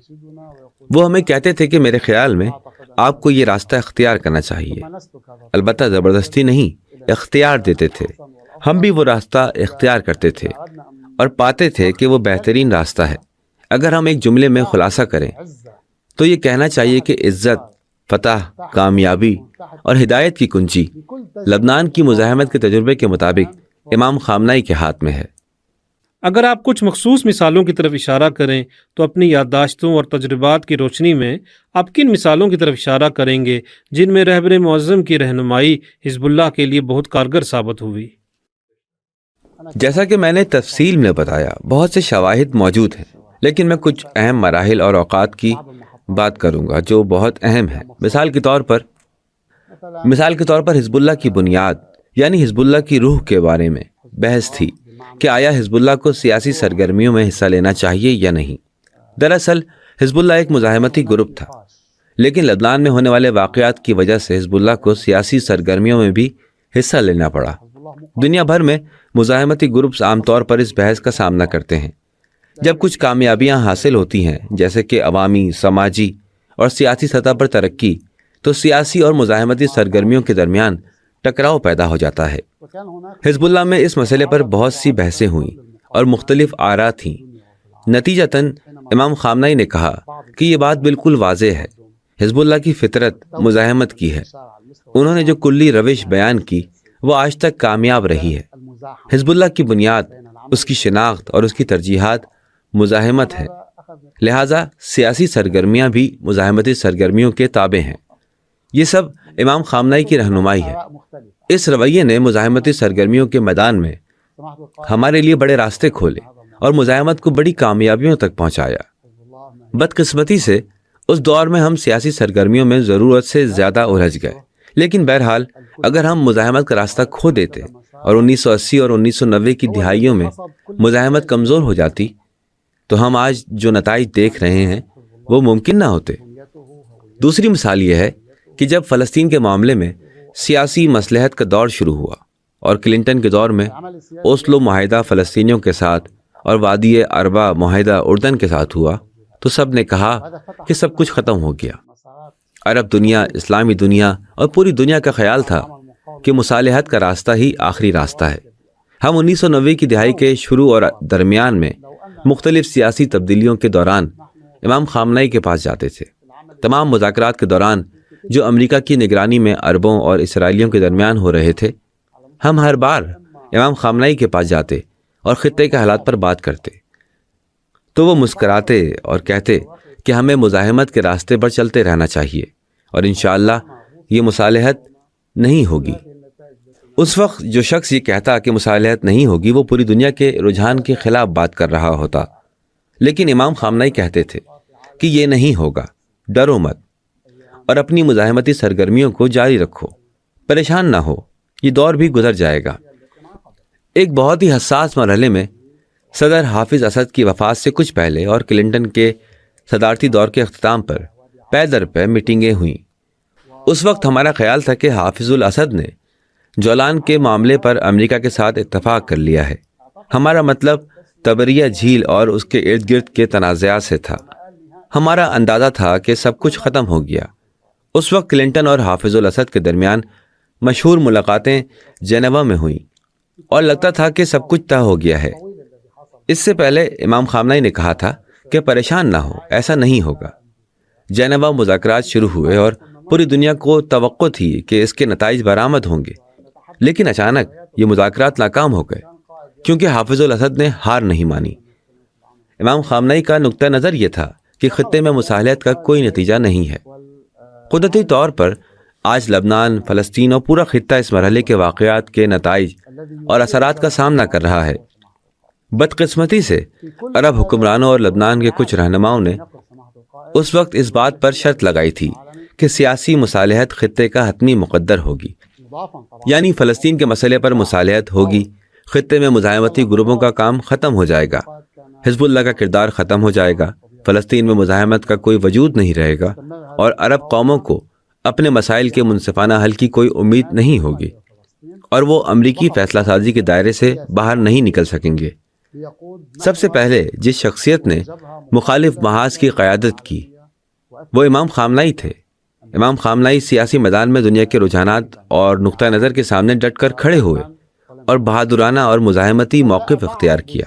وہ ہمیں کہتے تھے کہ میرے خیال میں آپ کو یہ راستہ اختیار کرنا چاہیے، البتہ زبردستی نہیں، اختیار دیتے تھے۔ ہم بھی وہ راستہ اختیار کرتے تھے اور پاتے تھے کہ وہ بہترین راستہ ہے۔ اگر ہم ایک جملے میں خلاصہ کریں تو یہ کہنا چاہیے کہ عزت، فتح، کامیابی اور ہدایت کی کنجی لبنان کی مزاحمت کے تجربے کے مطابق امام خامنہئی کے ہاتھ میں ہے۔ اگر آپ کچھ مخصوص مثالوں کی طرف اشارہ کریں تو اپنی یادداشتوں اور تجربات کی روشنی میں آپ کن مثالوں کی طرف اشارہ کریں گے جن میں رہبر معظم کی رہنمائی حزب اللہ کے لیے بہت کارگر ثابت ہوئی؟ جیسا کہ میں نے تفصیل میں بتایا، بہت سے شواہد موجود ہیں، لیکن میں کچھ اہم مراحل اور اوقات کی بات کروں گا جو بہت اہم ہیں۔ مثال کے طور پر حزب اللہ کی بنیاد یعنی حزب اللہ کی روح کے بارے میں بحث تھی کہ آیا حزب اللہ کو سیاسی سرگرمیوں میں حصہ لینا چاہیے یا نہیں۔ دراصل حزب اللہ ایک مزاحمتی گروپ تھا، لیکن لبنان میں ہونے والے واقعات کی وجہ سے حزب اللہ کو سیاسی سرگرمیوں میں بھی حصہ لینا پڑا۔ دنیا بھر میں مزاحمتی گروپس عام طور پر اس بحث کا سامنا کرتے ہیں۔ جب کچھ کامیابیاں حاصل ہوتی ہیں، جیسے کہ عوامی، سماجی اور سیاسی سطح پر ترقی، تو سیاسی اور مزاحمتی سرگرمیوں کے درمیان ٹکراؤ پیدا ہو جاتا ہے۔ حزب اللہ میں اس مسئلے پر بہت سی بحثیں ہوئیں اور مختلف آراء تھیں۔ نتیجتاً امام خامنہئی نے کہا کہ یہ بات بالکل واضح ہے، حزب اللہ کی فطرت مزاحمت کی ہے۔ انہوں نے جو کلی روش بیان کی وہ آج تک کامیاب رہی ہے۔ حزب اللہ کی بنیاد، اس کی شناخت اور اس کی ترجیحات مزاحمت ہے، لہٰذا سیاسی سرگرمیاں بھی مزاحمتی سرگرمیوں کے تابع ہیں۔ یہ سب امام خامنہئی کی رہنمائی ہے۔ اس رویے نے مزاحمتی سرگرمیوں کے میدان میں ہمارے لیے بڑے راستے کھولے اور مزاحمت کو بڑی کامیابیوں تک پہنچایا۔ بدقسمتی سے اس دور میں ہم سیاسی سرگرمیوں میں ضرورت سے زیادہ الجھ گئے، لیکن بہرحال اگر ہم مزاحمت کا راستہ کھو دیتے اور 1980 اور 1990 کی دہائیوں میں مزاحمت کمزور ہو جاتی تو ہم آج جو نتائج دیکھ رہے ہیں وہ ممکن نہ ہوتے۔ دوسری مثال یہ ہے کہ جب فلسطین کے معاملے میں سیاسی مصلحت کا دور شروع ہوا اور کلنٹن کے دور میں اوسلو معاہدہ فلسطینیوں کے ساتھ اور وادی عربہ معاہدہ اردن کے ساتھ ہوا تو سب نے کہا کہ سب کچھ ختم ہو گیا۔ عرب دنیا، اسلامی دنیا اور پوری دنیا کا خیال تھا کہ مصالحت کا راستہ ہی آخری راستہ ہے۔ ہم 1990 کی دہائی کے شروع اور درمیان میں مختلف سیاسی تبدیلیوں کے دوران امام خامنئی کے پاس جاتے تھے۔ تمام مذاکرات کے دوران جو امریکہ کی نگرانی میں عربوں اور اسرائیلیوں کے درمیان ہو رہے تھے، ہم ہر بار امام خامنئی کے پاس جاتے اور خطے کے حالات پر بات کرتے تو وہ مسکراتے اور کہتے کہ ہمیں مزاحمت کے راستے پر چلتے رہنا چاہیے اور انشاءاللہ یہ مصالحت نہیں ہوگی۔ اس وقت جو شخص یہ کہتا کہ مصالحت نہیں ہوگی وہ پوری دنیا کے رجحان کے خلاف بات کر رہا ہوتا، لیکن امام خامنئی کہتے تھے کہ یہ نہیں ہوگا، ڈرو مت اور اپنی مزاحمتی سرگرمیوں کو جاری رکھو، پریشان نہ ہو، یہ دور بھی گزر جائے گا۔ ایک بہت ہی حساس مرحلے میں صدر حافظ اسد کی وفات سے کچھ پہلے اور کلنٹن کے صدارتی دور کے اختتام پر پے در پے میٹنگیں ہوئیں۔ اس وقت ہمارا خیال تھا کہ حافظ الاسد نے جولان کے معاملے پر امریکہ کے ساتھ اتفاق کر لیا ہے۔ ہمارا مطلب تبریہ جھیل اور اس کے ارد گرد کے تنازعات سے تھا۔ ہمارا اندازہ تھا کہ سب کچھ ختم ہو گیا۔ اس وقت کلنٹن اور حافظ الاسد کے درمیان مشہور ملاقاتیں جنیوا میں ہوئیں اور لگتا تھا کہ سب کچھ طے ہو گیا ہے۔ اس سے پہلے امام خامنئی نے کہا تھا کہ پریشان نہ ہو، ایسا نہیں ہوگا۔ جنیوا مذاکرات شروع ہوئے اور پوری دنیا کو توقع تھی کہ اس کے نتائج برآمد ہوں گے، لیکن اچانک یہ مذاکرات ناکام ہو گئے کیونکہ حافظ الاسد نے ہار نہیں مانی۔ امام خامنئی کا نقطہ نظر یہ تھا کہ خطے میں مصالحت کا کوئی نتیجہ نہیں ہے۔ قدرتی طور پر آج لبنان، فلسطین اور پورا خطہ اس مرحلے کے واقعات کے نتائج اور اثرات کا سامنا کر رہا ہے۔ بدقسمتی سے عرب حکمرانوں اور لبنان کے کچھ رہنماؤں نے اس وقت اس بات پر شرط لگائی تھی کہ سیاسی مصالحت خطے کا حتمی مقدر ہوگی، یعنی فلسطین کے مسئلے پر مصالحت ہوگی، خطے میں مزاحمتی گروپوں کا کام ختم ہو جائے گا، حزب اللہ کا کردار ختم ہو جائے گا، فلسطین میں مزاحمت کا کوئی وجود نہیں رہے گا اور عرب قوموں کو اپنے مسائل کے منصفانہ حل کی کوئی امید نہیں ہوگی اور وہ امریکی فیصلہ سازی کے دائرے سے باہر نہیں نکل سکیں گے۔ سب سے پہلے جس شخصیت نے مخالف محاذ کی قیادت کی وہ امام خامنئی تھے۔ امام خامنئی سیاسی میدان میں دنیا کے رجحانات اور نقطہ نظر کے سامنے ڈٹ کر کھڑے ہوئے اور بہادرانہ اور مزاحمتی موقف اختیار کیا۔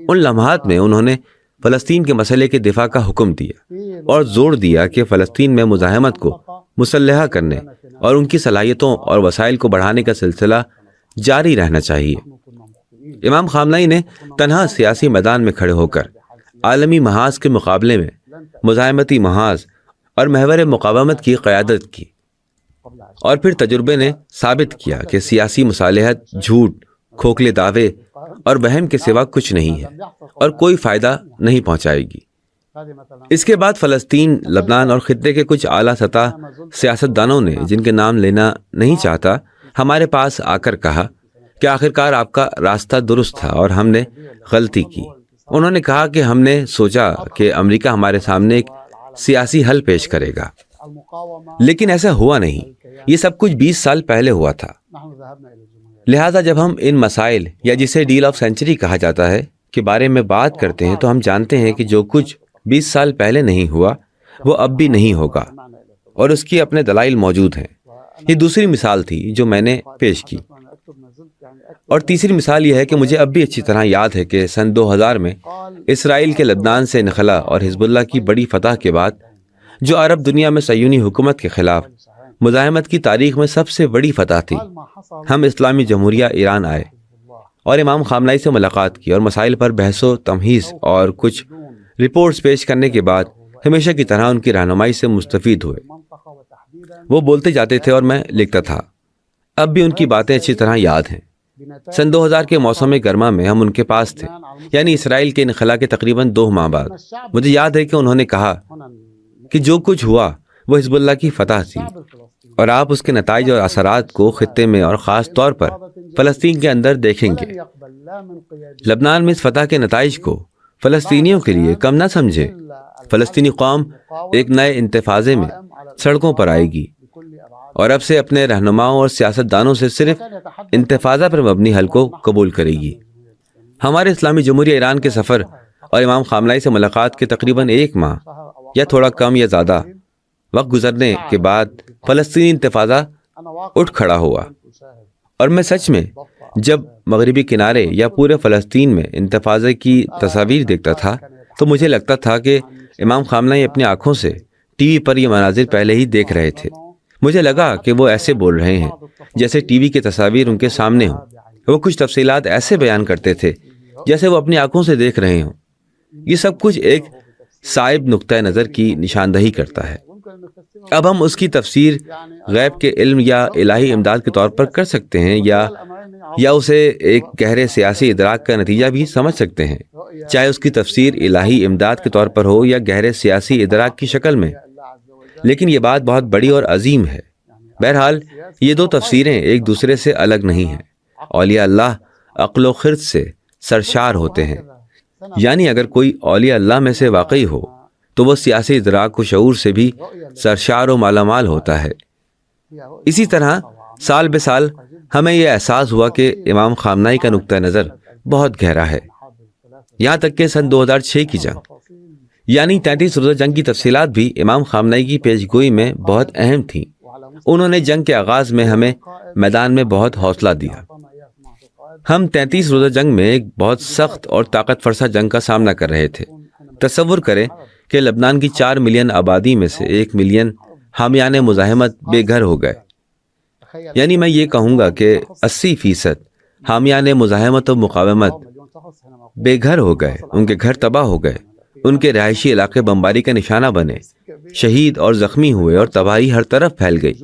ان لمحات میں انہوں نے فلسطین کے مسئلے کے دفاع کا حکم دیا اور زور دیا کہ فلسطین میں مزاحمت کو مسلح کرنے اور ان کی صلاحیتوں اور وسائل کو بڑھانے کا سلسلہ جاری رہنا چاہیے۔ امام خامنئی نے تنہا سیاسی میدان میں کھڑے ہو کر عالمی محاذ کے مقابلے میں مزاحمتی محاذ اور محور مقاومت کی قیادت کی، اور پھر تجربے نے ثابت کیا کہ سیاسی مصالحت جھوٹ، کھوکھلے دعوے اور وہم کے سوا کچھ نہیں ہے اور کوئی فائدہ نہیں پہنچائے گی۔ اس کے بعد فلسطین، لبنان اور خطے کے کچھ اعلیٰ سطح سیاست دانوں نے، جن کے نام لینا نہیں چاہتا، ہمارے پاس آ کر کہا کہ آخرکار آپ کا راستہ درست تھا اور ہم نے غلطی کی۔ انہوں نے کہا کہ ہم نے سوچا کہ امریکہ ہمارے سامنے ایک سیاسی حل پیش کرے گا، لیکن ایسا ہوا نہیں۔ یہ سب کچھ 20 سال پہلے ہوا تھا۔ لہٰذا جب ہم ان مسائل یا جسے ڈیل آف سینچری کہا جاتا ہے کے بارے میں بات کرتے ہیں تو ہم جانتے ہیں کہ جو کچھ 20 سال پہلے نہیں ہوا وہ اب بھی نہیں ہوگا اور اس کی اپنے دلائل موجود ہیں۔ یہ دوسری مثال تھی جو میں نے پیش کی، اور تیسری مثال یہ ہے کہ مجھے اب بھی اچھی طرح یاد ہے کہ سن 2000 میں اسرائیل کے لبنان سے انخلا اور حزب اللہ کی بڑی فتح کے بعد جو عرب دنیا میں صہیونی حکومت کے خلاف مزاحمت کی تاریخ میں سب سے بڑی فتح تھی، ہم اسلامی جمہوریہ ایران آئے اور امام خامنئی سے ملاقات کی اور مسائل پر بحث و تمہیز اور کچھ رپورٹس پیش کرنے کے بعد ہمیشہ کی طرح ان کی رہنمائی سے مستفید ہوئے۔ وہ بولتے جاتے تھے اور میں لکھتا تھا۔ اب بھی ان کی باتیں اچھی طرح یاد ہیں۔ سن 2000 کے موسم گرما میں ہم ان کے پاس تھے، یعنی اسرائیل کے انخلا کے تقریباً 2 ماہ بعد۔ مجھے یاد ہے کہ انہوں نے کہا کہ جو کچھ ہوا وہ حزب اللہ کی فتح تھی، اور آپ اس کے نتائج اور اثرات کو خطے میں اور خاص طور پر فلسطین کے اندر دیکھیں گے۔ لبنان میں اس فتح کے نتائج کو فلسطینیوں کے لیے کم نہ سمجھے۔ فلسطینی قوم ایک نئے انتفاضے میں سڑکوں پر آئے گی، اور اب سے اپنے رہنماؤں اور سیاستدانوں سے صرف انتفاضہ پر مبنی حل کو قبول کرے گی۔ ہمارے اسلامی جمہوریہ ایران کے سفر اور امام خامنہئی سے ملاقات کے تقریباً 1 ماہ یا تھوڑا کم یا زیادہ وقت گزرنے کے بعد فلسطینی انتفاضہ اٹھ کھڑا ہوا، اور میں سچ میں جب مغربی کنارے یا پورے فلسطین میں انتفاضے کی تصاویر دیکھتا تھا تو مجھے لگتا تھا کہ امام خامنہئی اپنی آنکھوں سے ٹی وی پر یہ مناظر پہلے ہی دیکھ رہے تھے۔ مجھے لگا کہ وہ ایسے بول رہے ہیں جیسے ٹی وی کی تصاویر ان کے سامنے ہوں۔ وہ کچھ تفصیلات ایسے بیان کرتے تھے جیسے وہ اپنی آنکھوں سے دیکھ رہے ہوں۔ یہ سب کچھ ایک صائب نقطۂ نظر کی نشاندہی کرتا ہے۔ اب ہم اس کی تفسیر غیب کے علم یا الہی امداد کے طور پر کر سکتے ہیں، یا اسے ایک گہرے سیاسی ادراک کا نتیجہ بھی سمجھ سکتے ہیں، چاہے اس کی تفسیر الہی امداد کے طور پر ہو یا گہرے سیاسی ادراک کی شکل میں۔ لیکن یہ بات بہت بڑی اور عظیم ہے۔ بہرحال یہ 2 تفسیریں ایک دوسرے سے الگ نہیں ہیں۔ اولیاء اللہ عقل و خرد سے سرشار ہوتے ہیں، یعنی اگر کوئی اولیاء اللہ میں سے واقعی ہو تو وہ سیاسی ادراک و شعور سے بھی سرشار و مالا مال ہوتا ہے۔ اسی طرح سال بہ سال ہمیں یہ احساس ہوا کہ امام خامنہئی کا نقطہ نظر بہت گہرا ہے، یہاں تک کہ سن 2006 کی جنگ یعنی 33 روزہ جنگ کی تفصیلات بھی امام خامنہئی کی پیش گوئی میں بہت اہم تھیں۔ انہوں نے جنگ کے آغاز میں ہمیں میدان میں بہت حوصلہ دیا۔ ہم 33 روزہ جنگ میں ایک بہت سخت اور طاقت فرسا جنگ کا سامنا کر رہے تھے۔ تصور کریں کہ لبنان کی 4 ملین آبادی میں سے 1 ملین حامیان مزاحمت بے گھر ہو گئے، یعنی میں یہ کہوں گا کہ 80% حامیان مزاحمت و مقاومت بے گھر ہو گئے، ان کے گھر تباہ ہو گئے، ان کے رہائشی علاقے بمباری کا نشانہ بنے، شہید اور زخمی ہوئے اور تباہی ہر طرف پھیل گئی۔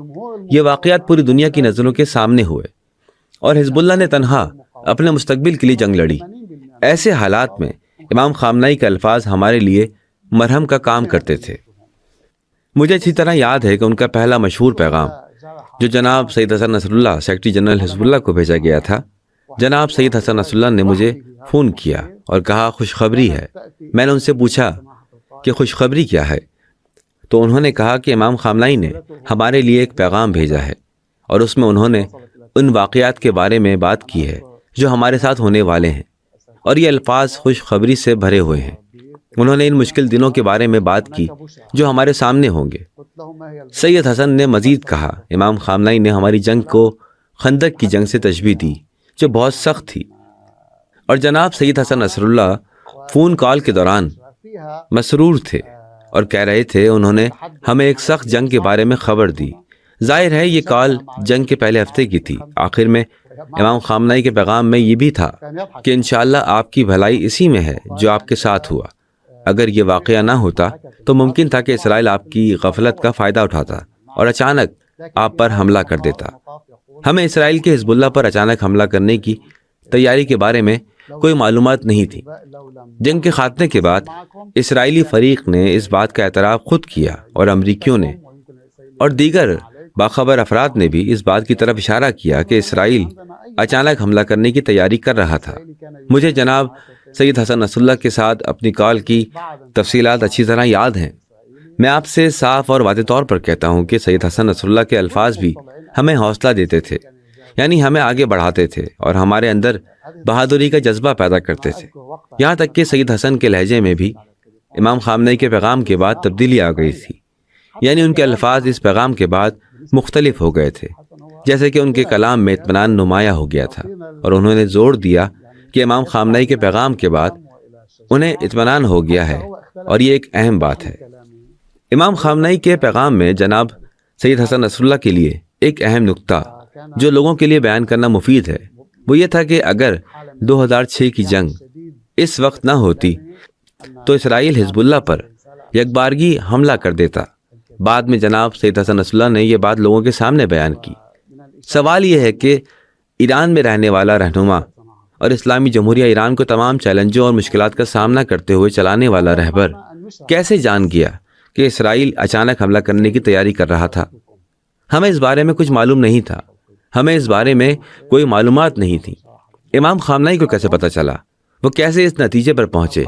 یہ واقعات پوری دنیا کی نظروں کے سامنے ہوئے، اور حزب اللہ نے تنہا اپنے مستقبل کے لیے جنگ لڑی۔ ایسے حالات میں امام خامنہئی کے الفاظ ہمارے لیے مرہم کا کام کرتے تھے۔ مجھے اچھی طرح یاد ہے کہ ان کا پہلا مشہور پیغام جو جناب سید حسن نصر اللہ سیکرٹری جنرل حزب اللہ کو بھیجا گیا تھا، جناب سید حسن نصر اللہ نے مجھے فون کیا اور کہا خوشخبری ہے۔ میں نے ان سے پوچھا کہ خوشخبری کیا ہے، تو انہوں نے کہا کہ امام خامنہئی نے ہمارے لیے ایک پیغام بھیجا ہے، اور اس میں انہوں نے ان واقعات کے بارے میں بات کی ہے جو ہمارے ساتھ ہونے والے ہیں، اور یہ الفاظ خوشخبری سے بھرے ہوئے ہیں۔ انہوں نے ان مشکل دنوں کے بارے میں بات کی جو ہمارے سامنے ہوں گے۔ سید حسن نے مزید کہا امام خامنہئی نے ہماری جنگ کو خندق کی جنگ سے تشبیہ دی جو بہت سخت تھی، اور جناب سید حسن نصر اللہ فون کال کے دوران مسرور تھے اور کہہ رہے تھے انہوں نے ہمیں ایک سخت جنگ کے بارے میں خبر دی۔ ظاہر ہے یہ کال جنگ کے پہلے ہفتے کی تھی۔ آخر میں امام خامنہئی کے پیغام میں یہ بھی تھا کہ انشاءاللہ آپ کی بھلائی اسی میں ہے جو آپ کے ساتھ ہوا۔ اگر یہ واقعہ نہ ہوتا تو ممکن تھا کہ اسرائیل آپ کی غفلت کا فائدہ اٹھاتا اور اچانک آپ پر حملہ کر دیتا۔ ہمیں اسرائیل کے حزب اللہ پر اچانک حملہ کرنے کی تیاری کے بارے میں کوئی معلومات نہیں تھی۔ جنگ کے خاتمے کے بعد اسرائیلی فریق نے اس بات کا اعتراف خود کیا، اور امریکیوں نے اور دیگر باخبر افراد نے بھی اس بات کی طرف اشارہ کیا کہ اسرائیل اچانک حملہ کرنے کی تیاری کر رہا تھا۔ مجھے جناب سید حسن نصر اللہ کے ساتھ اپنی کال کی تفصیلات اچھی طرح یاد ہیں۔ میں آپ سے صاف اور واضح طور پر کہتا ہوں کہ سید حسن نصر اللہ کے الفاظ بھی ہمیں حوصلہ دیتے تھے، یعنی ہمیں آگے بڑھاتے تھے اور ہمارے اندر بہادری کا جذبہ پیدا کرتے تھے۔ یہاں تک کہ سید حسن کے لہجے میں بھی امام خامنہئی کے پیغام کے بعد تبدیلی آ گئی تھی، یعنی ان کے الفاظ اس پیغام کے بعد مختلف ہو گئے تھے، جیسے کہ ان کے کلام میں اطمینان نمایاں ہو گیا تھا، اور انہوں نے زور دیا کہ امام خامنہئی کے پیغام کے بعد انہیں اطمینان ہو گیا ہے، اور یہ ایک اہم بات ہے۔ امام خامنہئی کے پیغام میں جناب سید حسن نصر اللہ کے لیے ایک اہم نقطہ جو لوگوں کے لیے بیان کرنا مفید ہے وہ یہ تھا کہ اگر 2006 کی جنگ اس وقت نہ ہوتی تو اسرائیل حزب اللہ پر یکبارگی حملہ کر دیتا۔ بعد میں جناب سید حسن نصر اللہ نے یہ بات لوگوں کے سامنے بیان کی۔ سوال یہ ہے کہ ایران میں رہنے والا رہنما اور اسلامی جمہوریہ ایران کو تمام چیلنجوں اور مشکلات کا سامنا کرتے ہوئے چلانے والا رہبر کیسے جان گیا کہ اسرائیل اچانک حملہ کرنے کی تیاری کر رہا تھا؟ ہمیں اس بارے میں کچھ معلوم نہیں تھا، ہمیں اس بارے میں کوئی معلومات نہیں تھیں۔ امام خامنہئی کو کیسے پتہ چلا؟ وہ کیسے اس نتیجے پر پہنچے؟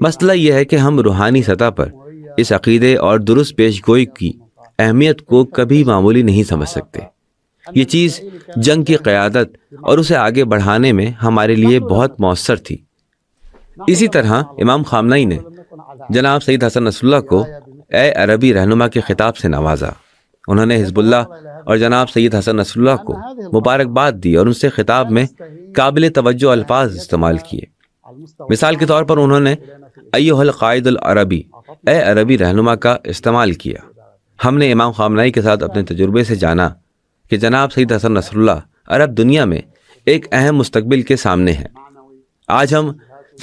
مسئلہ یہ ہے کہ ہم روحانی سطح پر اس عقیدے اور درست پیش گوئی کی اہمیت کو کبھی معمولی نہیں سمجھ سکتے۔ یہ چیز جنگ کی قیادت اور اسے آگے بڑھانے میں ہمارے لیے بہت مؤثر تھی۔ اسی طرح امام خامنہئی نے جناب سید حسن نصر اللہ کو اے عربی رہنما کے خطاب سے نوازا۔ انہوں نے حزب اللہ اور جناب سید حسن نصر اللہ کو مبارکباد دی اور ان سے خطاب میں قابل توجہ الفاظ استعمال کیے۔ مثال کے طور پر انہوں نے ایھا القائد العربی، اے عربی رہنما کا استعمال کیا۔ ہم نے امام خامنہئی کے ساتھ اپنے تجربے سے جانا کہ جناب سید حسن نصر اللہ عرب دنیا میں ایک اہم مستقبل کے سامنے ہیں۔ آج ہم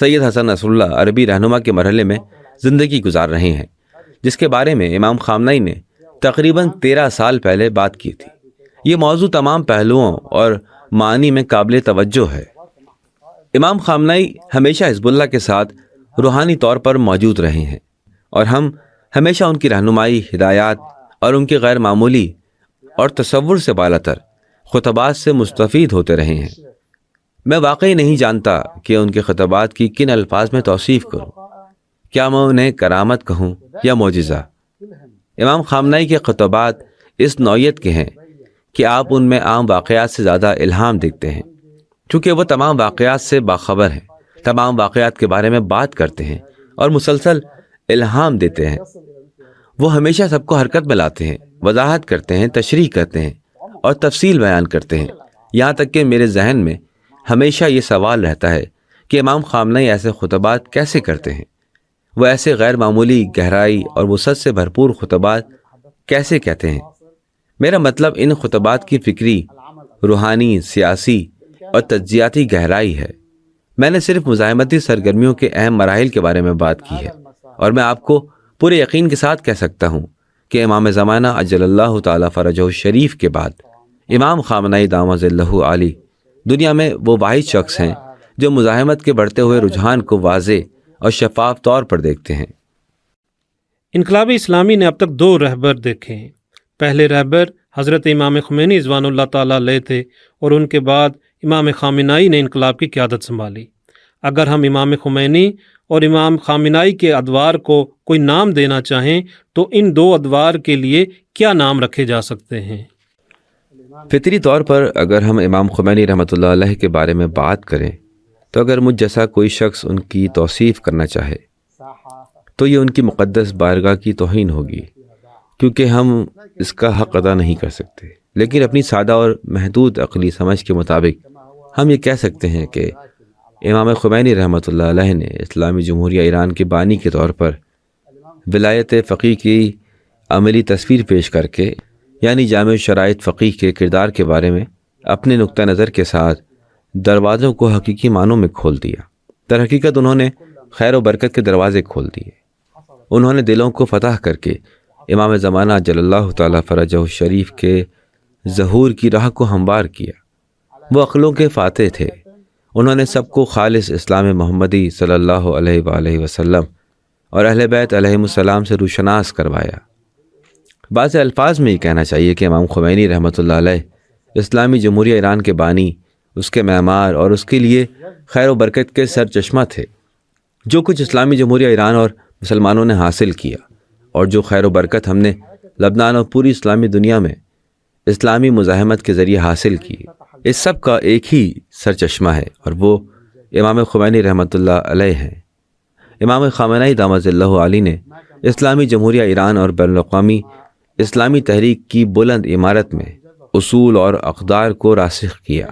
سید حسن نصر اللہ عربی رہنما کے مرحلے میں زندگی گزار رہے ہیں، جس کے بارے میں امام خامنہئی نے تقریباً 13 سال پہلے بات کی تھی۔ یہ موضوع تمام پہلوؤں اور معنی میں قابل توجہ ہے۔ امام خامنہئی ہمیشہ حزب اللہ کے ساتھ روحانی طور پر موجود رہے ہیں، اور ہم ہمیشہ ان کی رہنمائی، ہدایات اور ان کے غیر معمولی اور تصور سے بالاتر خطبات سے مستفید ہوتے رہے ہیں۔ میں واقعی نہیں جانتا کہ ان کے خطبات کی کن الفاظ میں توصیف کروں۔ کیا میں انہیں کرامت کہوں یا معجزہ؟ امام خامنہئی کے خطبات اس نوعیت کے ہیں کہ آپ ان میں عام واقعات سے زیادہ الہام دیکھتے ہیں، کیونکہ وہ تمام واقعات سے باخبر ہیں، تمام واقعات کے بارے میں بات کرتے ہیں اور مسلسل الہام دیتے ہیں۔ وہ ہمیشہ سب کو حرکت میں لاتے ہیں، وضاحت کرتے ہیں، تشریح کرتے ہیں اور تفصیل بیان کرتے ہیں۔ یہاں تک کہ میرے ذہن میں ہمیشہ یہ سوال رہتا ہے کہ امام خامنہئی ایسے خطبات کیسے کرتے ہیں؟ وہ ایسے غیر معمولی گہرائی اور وسعت سے بھرپور خطبات کیسے کہتے ہیں؟ میرا مطلب ان خطبات کی فکری، روحانی، سیاسی اور تجزیاتی گہرائی ہے۔ میں نے صرف مزاحمتی سرگرمیوں کے اہم مراحل کے بارے میں بات کی ہے، اور میں آپ کو پورے یقین کے ساتھ کہہ سکتا ہوں کہ امام زمانہ عجل اللہ تعالیٰ فرجہ الشریف کے بعد امام خامنہئی دامت ظلہ عالی دنیا میں وہ واحد شخص ہیں جو مزاحمت کے بڑھتے ہوئے رجحان کو واضح اور شفاف طور پر دیکھتے ہیں۔ انقلاب اسلامی نے اب تک 2 رہبر دیکھے ہیں۔ پہلے رہبر حضرت امام خمینی رضوان اللہ تعالیٰ علیہ تھے، اور ان کے بعد امام خامنہئی نے انقلاب کی قیادت سنبھالی۔ اگر ہم امام خمینی اور امام خامنہئی کے ادوار کو کوئی نام دینا چاہیں تو ان 2 ادوار کے لیے کیا نام رکھے جا سکتے ہیں؟ فطری طور پر اگر ہم امام خمینی رحمۃ اللہ علیہ کے بارے میں بات کریں تو اگر مجھ جیسا کوئی شخص ان کی توصیف کرنا چاہے تو یہ ان کی مقدس بارگاہ کی توہین ہوگی، کیونکہ ہم اس کا حق ادا نہیں کر سکتے۔ لیکن اپنی سادہ اور محدود عقلی سمجھ کے مطابق ہم یہ کہہ سکتے ہیں کہ امام خمینی رحمۃ اللہ علیہ نے اسلامی جمہوریہ ایران کے بانی کے طور پر ولایت فقیہ کی عملی تصویر پیش کر کے، یعنی جامع شرائط فقیہ کے کردار کے بارے میں اپنے نقطہ نظر کے ساتھ دروازوں کو حقیقی معنوں میں کھول دیا۔ در حقیقت انہوں نے خیر و برکت کے دروازے کھول دیے۔ انہوں نے دلوں کو فتح کر کے امام زمانہ جل اللہ تعالیٰ فرجہ الشریف کے ظہور کی راہ کو ہموار کیا۔ وہ عقلوں کے فاتح تھے۔ انہوں نے سب کو خالص اسلام محمدی صلی اللہ علیہ وآلہ وسلم اور اہل بیت علیہم السلام سے روشناس کروایا۔ بعض الفاظ میں یہ کہنا چاہیے کہ امام خمینی رحمۃ اللہ علیہ اسلامی جمہوریہ ایران کے بانی، اس کے معمار اور اس کے لیے خیر و برکت کے سر چشمہ تھے۔ جو کچھ اسلامی جمہوریہ ایران اور مسلمانوں نے حاصل کیا، اور جو خیر و برکت ہم نے لبنان اور پوری اسلامی دنیا میں اسلامی مزاحمت کے ذریعے حاصل کی، اس سب کا ایک ہی سر چشمہ ہے، اور وہ امام خمینی رحمۃ اللہ علیہ ہیں۔ امام خامنہئی دامت ظلہ عالی نے اسلامی جمہوریہ ایران اور بین الاقوامی اسلامی تحریک کی بلند عمارت میں اصول اور اقدار کو راسخ کیا۔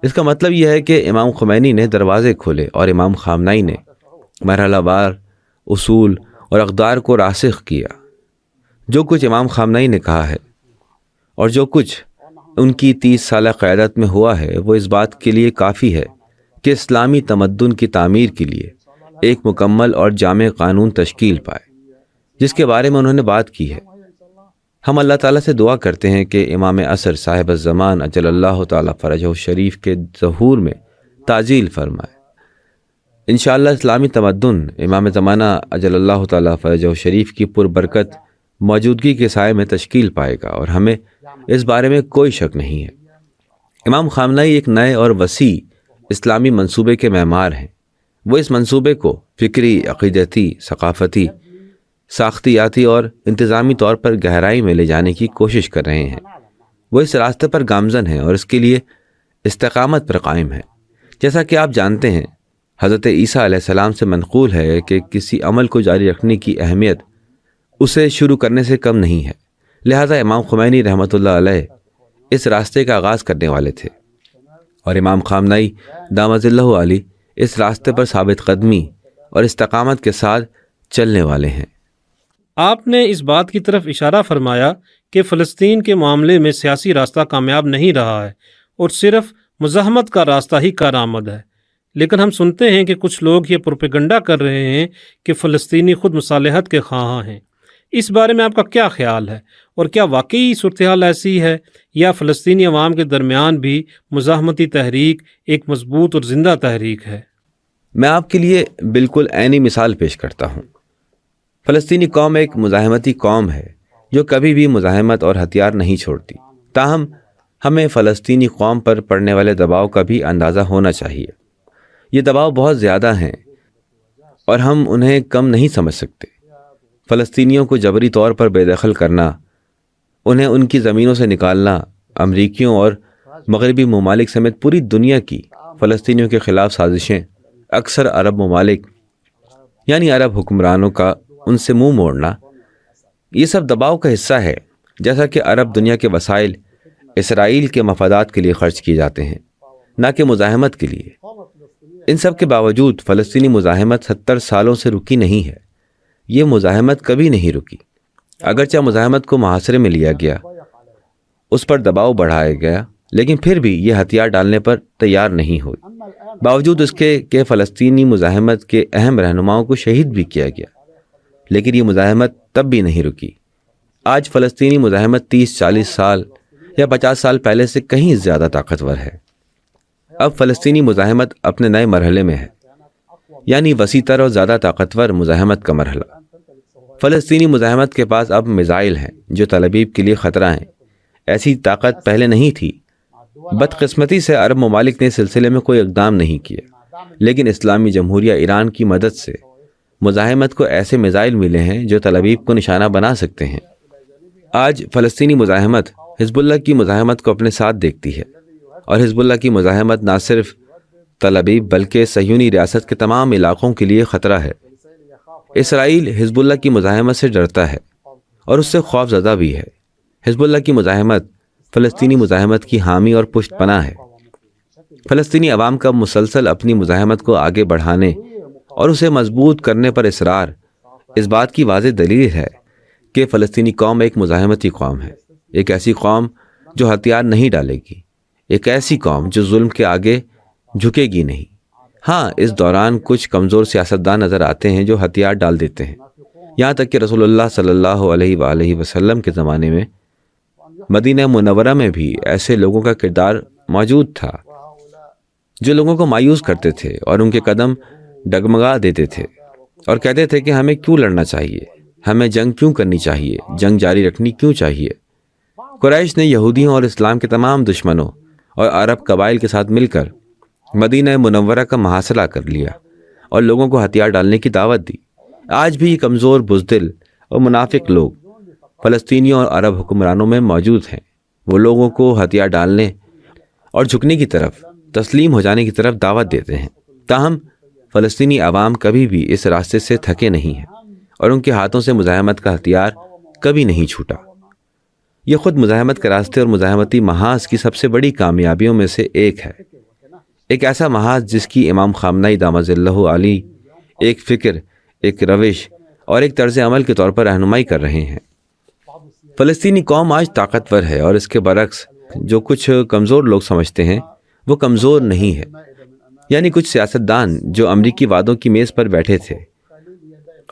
اس کا مطلب یہ ہے کہ امام خمینی نے دروازے کھولے اور امام خامنہئی نے مرحلہ وار اصول اور اقدار کو راسخ کیا۔ جو کچھ امام خامنہئی نے کہا ہے اور جو کچھ ان کی 30 سالہ قیادت میں ہوا ہے، وہ اس بات کے لیے کافی ہے کہ اسلامی تمدن کی تعمیر کے لیے ایک مکمل اور جامع قانون تشکیل پائے، جس کے بارے میں انہوں نے بات کی ہے۔ ہم اللہ تعالیٰ سے دعا کرتے ہیں کہ امام عصر صاحب الزمان اجل اللہ تعالیٰ فرجہ شریف کے ظہور میں تعجیل فرمائے۔ انشاءاللہ اسلامی تمدن امام زمانہ اجل اللہ تعالیٰ فرجہ شریف کی پربرکت موجودگی کے سائے میں تشکیل پائے گا، اور ہمیں اس بارے میں کوئی شک نہیں ہے۔ امام خامنہئی ایک نئے اور وسیع اسلامی منصوبے کے معمار ہیں۔ وہ اس منصوبے کو فکری، عقیدتی، ثقافتی، ساختیاتی اور انتظامی طور پر گہرائی میں لے جانے کی کوشش کر رہے ہیں۔ وہ اس راستے پر گامزن ہیں اور اس کے لیے استقامت پر قائم ہیں۔ جیسا کہ آپ جانتے ہیں، حضرت عیسیٰ علیہ السلام سے منقول ہے کہ کسی عمل کو جاری رکھنے کی اہمیت اسے شروع کرنے سے کم نہیں ہے، لہذا امام خمینی رحمۃ اللہ علیہ اس راستے کا آغاز کرنے والے تھے، اور امام خامنہئی دامت اللہ علی اس راستے پر ثابت قدمی اور استقامت کے ساتھ چلنے والے ہیں۔ آپ نے اس بات کی طرف اشارہ فرمایا کہ فلسطین کے معاملے میں سیاسی راستہ کامیاب نہیں رہا ہے اور صرف مزاحمت کا راستہ ہی کارآمد ہے، لیکن ہم سنتے ہیں کہ کچھ لوگ یہ پروپیگنڈا کر رہے ہیں کہ فلسطینی خود مصالحت کے خواہاں ہیں۔ اس بارے میں آپ کا کیا خیال ہے، اور کیا واقعی صورتحال ایسی ہے، یا فلسطینی عوام کے درمیان بھی مزاحمتی تحریک ایک مضبوط اور زندہ تحریک ہے؟ میں آپ کے لیے بالکل عینی مثال پیش کرتا ہوں۔ فلسطینی قوم ایک مزاحمتی قوم ہے جو کبھی بھی مزاحمت اور ہتھیار نہیں چھوڑتی، تاہم ہمیں فلسطینی قوم پر پڑنے والے دباؤ کا بھی اندازہ ہونا چاہیے۔ یہ دباؤ بہت زیادہ ہیں اور ہم انہیں کم نہیں سمجھ سکتے۔ فلسطینیوں کو جبری طور پر بے دخل کرنا، انہیں ان کی زمینوں سے نکالنا، امریکیوں اور مغربی ممالک سمیت پوری دنیا کی فلسطینیوں کے خلاف سازشیں، اکثر عرب ممالک یعنی عرب حکمرانوں کا ان سے منہ موڑنا، یہ سب دباؤ کا حصہ ہے۔ جیسا کہ عرب دنیا کے وسائل اسرائیل کے مفادات کے لیے خرچ کیے جاتے ہیں، نہ کہ مزاحمت کے لیے۔ ان سب کے باوجود فلسطینی مزاحمت 70 سالوں سے رکی نہیں ہے۔ یہ مزاحمت کبھی نہیں رکی، اگرچہ مزاحمت کو محاصرے میں لیا گیا، اس پر دباؤ بڑھایا گیا، لیکن پھر بھی یہ ہتھیار ڈالنے پر تیار نہیں ہوئی، باوجود اس کے کہ فلسطینی مزاحمت کے اہم رہنماؤں کو شہید بھی کیا گیا، لیکن یہ مزاحمت تب بھی نہیں رکی۔ آج فلسطینی مزاحمت 30-40 سال یا 50 سال پہلے سے کہیں زیادہ طاقتور ہے۔ اب فلسطینی مزاحمت اپنے نئے مرحلے میں ہے، یعنی وسیع تر اور زیادہ طاقتور مزاحمت کا مرحلہ۔ فلسطینی مزاحمت کے پاس اب میزائل ہیں جو تل ابیب کے لیے خطرہ ہیں۔ ایسی طاقت پہلے نہیں تھی۔ بدقسمتی سے عرب ممالک نے اس سلسلے میں کوئی اقدام نہیں کیا، لیکن اسلامی جمہوریہ ایران کی مدد سے مزاحمت کو ایسے میزائل ملے ہیں جو تل ابیب کو نشانہ بنا سکتے ہیں۔ آج فلسطینی مزاحمت حزب اللہ کی مزاحمت کو اپنے ساتھ دیکھتی ہے، اور حزب اللہ کی مزاحمت نہ صرف تل ابیب بلکہ صہیونی ریاست کے تمام علاقوں کے لیے خطرہ ہے۔ اسرائیل حزب اللہ کی مزاحمت سے ڈرتا ہے اور اس سے خوف زدہ بھی ہے۔ حزب اللہ کی مزاحمت فلسطینی مزاحمت کی حامی اور پشت پناہ ہے۔ فلسطینی عوام کا مسلسل اپنی مزاحمت کو آگے بڑھانے اور اسے مضبوط کرنے پر اصرار اس بات کی واضح دلیل ہے کہ فلسطینی قوم ایک مزاحمتی قوم ہے، ایک ایسی قوم جو ہتھیار نہیں ڈالے گی، ایک ایسی قوم جو ظلم کے آگے جھکے گی نہیں۔ ہاں، اس دوران کچھ کمزور سیاستدان نظر آتے ہیں جو ہتھیار ڈال دیتے ہیں، یہاں تک کہ رسول اللہ صلی اللہ علیہ وآلہ وسلم کے زمانے میں مدینہ منورہ میں بھی ایسے لوگوں کا کردار موجود تھا جو لوگوں کو مایوس کرتے تھے اور ان کے قدم ڈگمگا دیتے تھے اور کہتے تھے کہ ہمیں کیوں لڑنا چاہیے، ہمیں جنگ کیوں کرنی چاہیے، جنگ جاری رکھنی کیوں چاہیے۔ قریش نے یہودیوں اور اسلام کے تمام دشمنوں اور عرب قبائل کے ساتھ مل کر مدینہ منورہ کا محاصرہ کر لیا اور لوگوں کو ہتھیار ڈالنے کی دعوت دی۔ آج بھی یہ کمزور، بزدل اور منافق لوگ فلسطینیوں اور عرب حکمرانوں میں موجود ہیں۔ وہ لوگوں کو ہتھیار ڈالنے اور جھکنے کی طرف، تسلیم ہو جانے کی طرف دعوت دیتے ہیں، تاہم فلسطینی عوام کبھی بھی اس راستے سے تھکے نہیں ہیں اور ان کے ہاتھوں سے مزاحمت کا ہتھیار کبھی نہیں چھوٹا۔ یہ خود مزاحمت کے راستے اور مزاحمتی محاذ کی سب سے بڑی کامیابیوں میں سے ایک ہے، ایک ایسا محاذ جس کی امام خامنہئی دامت اللہ علی ایک فکر، ایک روش اور ایک طرز عمل کے طور پر رہنمائی کر رہے ہیں۔ فلسطینی قوم آج طاقتور ہے، اور اس کے برعکس جو کچھ کمزور لوگ سمجھتے ہیں وہ کمزور نہیں ہے، یعنی کچھ سیاستدان جو امریکی وعدوں کی میز پر بیٹھے تھے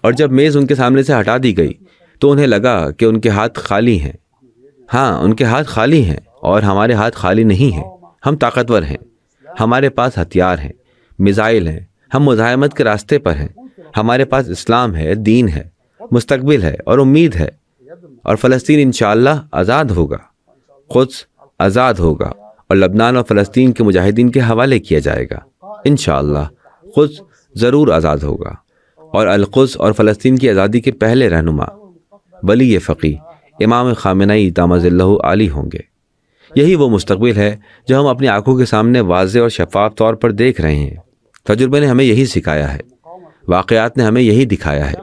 اور جب میز ان کے سامنے سے ہٹا دی گئی تو انہیں لگا کہ ان کے ہاتھ خالی ہیں ہاں، ان کے ہاتھ خالی ہیں اور ہمارے ہاتھ خالی نہیں ہیں۔ ہم طاقتور ہیں، ہمارے پاس ہتھیار ہیں، میزائل ہیں، ہم مزاحمت کے راستے پر ہیں۔ ہمارے پاس اسلام ہے، دین ہے، مستقبل ہے اور امید ہے، اور فلسطین انشاءاللہ آزاد ہوگا، قدس آزاد ہوگا، اور لبنان اور فلسطین کے مجاہدین کے حوالے کیا جائے گا۔ انشاءاللہ قدس ضرور آزاد ہوگا، اور القدس اور فلسطین کی آزادی کے پہلے رہنما ولی فقیہ امام خامنئی دامت اللہ علی ہوں گے۔ یہی وہ مستقبل ہے جو ہم اپنی آنکھوں کے سامنے واضح اور شفاف طور پر دیکھ رہے ہیں۔ تجربے نے ہمیں یہی سکھایا ہے، واقعات نے ہمیں یہی دکھایا ہے۔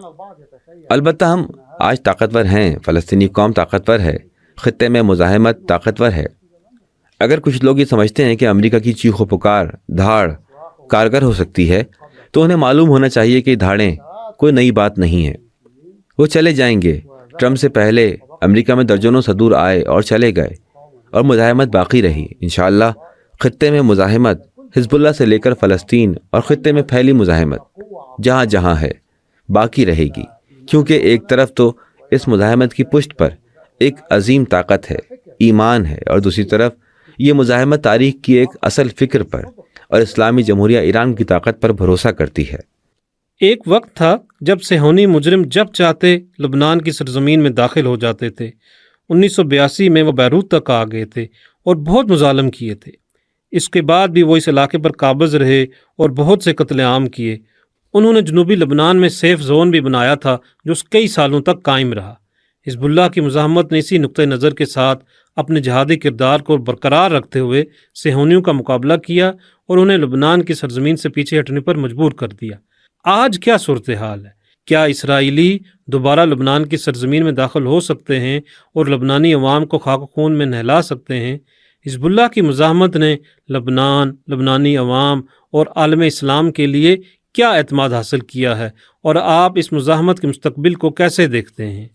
البتہ ہم آج طاقتور ہیں، فلسطینی قوم طاقتور ہے، خطے میں مزاحمت طاقتور ہے۔ اگر کچھ لوگ یہ سمجھتے ہیں کہ امریکہ کی چیخ و پکار دھاڑ کارگر ہو سکتی ہے، تو انہیں معلوم ہونا چاہیے کہ دھاڑیں کوئی نئی بات نہیں ہے۔ وہ چلے جائیں گے۔ ٹرمپ سے پہلے امریکہ میں درجنوں صدور آئے اور چلے گئے، اور مزاحمت باقی رہی۔ انشاءاللہ خطے میں مزاحمت حزب اللہ سے لے کر فلسطین اور خطے میں پھیلی مزاحمت جہاں جہاں ہے باقی رہے گی، کیونکہ ایک طرف تو اس مزاحمت کی پشت پر ایک عظیم طاقت ہے، ایمان ہے، اور دوسری طرف یہ مزاحمت تاریخ کی ایک اصل فکر پر اور اسلامی جمہوریہ ایران کی طاقت پر بھروسہ کرتی ہے۔ ایک وقت تھا جب صہیونی مجرم جب چاہتے لبنان کی سرزمین میں داخل ہو جاتے تھے۔ 1982 میں وہ بیروت تک آ گئے تھے اور بہت مظالم کیے تھے۔ اس کے بعد بھی وہ اس علاقے پر قابض رہے اور بہت سے قتل عام کیے۔ انہوں نے جنوبی لبنان میں سیف زون بھی بنایا تھا جو کئی سالوں تک قائم رہا۔ حزب اللہ کی مزاحمت نے اسی نقطہ نظر کے ساتھ اپنے جہادی کردار کو برقرار رکھتے ہوئے صہیونیوں کا مقابلہ کیا اور انہیں لبنان کی سرزمین سے پیچھے ہٹنے پر مجبور کر دیا۔ آج کیا صورتحال ہے؟ کیا اسرائیلی دوبارہ لبنان کی سرزمین میں داخل ہو سکتے ہیں اور لبنانی عوام کو خاک و خون میں نہلا سکتے ہیں؟ حزب اللہ کی مزاحمت نے لبنان، لبنانی عوام اور عالم اسلام کے لیے کیا اعتماد حاصل کیا ہے، اور آپ اس مزاحمت کے مستقبل کو کیسے دیکھتے ہیں؟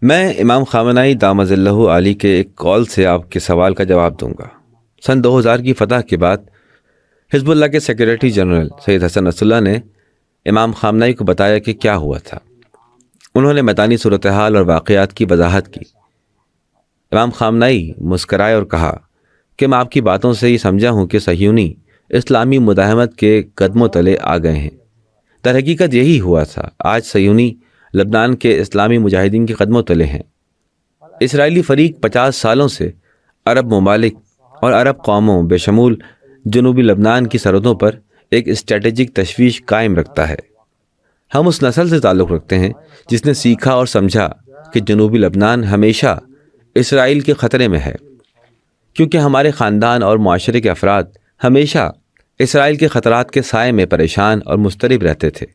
میں امام خامنئی دامت اللہ علی کے ایک کال سے آپ کے سوال کا جواب دوں گا۔ سن 2000 کی فتح کے بعد حزب اللہ کے سیکریٹری جنرل سید حسن نصراللہ نے امام خامنئی کو بتایا کہ کیا ہوا تھا۔ انہوں نے میدانی صورتحال اور واقعات کی وضاحت کی۔ امام خامنئی مسکرائے اور کہا کہ میں آپ کی باتوں سے یہ سمجھا ہوں کہ صہیونی اسلامی مداحمت کے قدموں تلے آ گئے ہیں۔ در حقیقت یہی ہوا تھا۔ آج صہیونی لبنان کے اسلامی مجاہدین کے قدموں تلے ہیں۔ اسرائیلی فریق 50 سالوں سے عرب ممالک اور عرب قوموں بشمول جنوبی لبنان کی سرحدوں پر ایک اسٹریٹجک تشویش قائم رکھتا ہے۔ ہم اس نسل سے تعلق رکھتے ہیں جس نے سیکھا اور سمجھا کہ جنوبی لبنان ہمیشہ اسرائیل کے خطرے میں ہے، کیونکہ ہمارے خاندان اور معاشرے کے افراد ہمیشہ اسرائیل کے خطرات کے سائے میں پریشان اور مضطرب رہتے تھے۔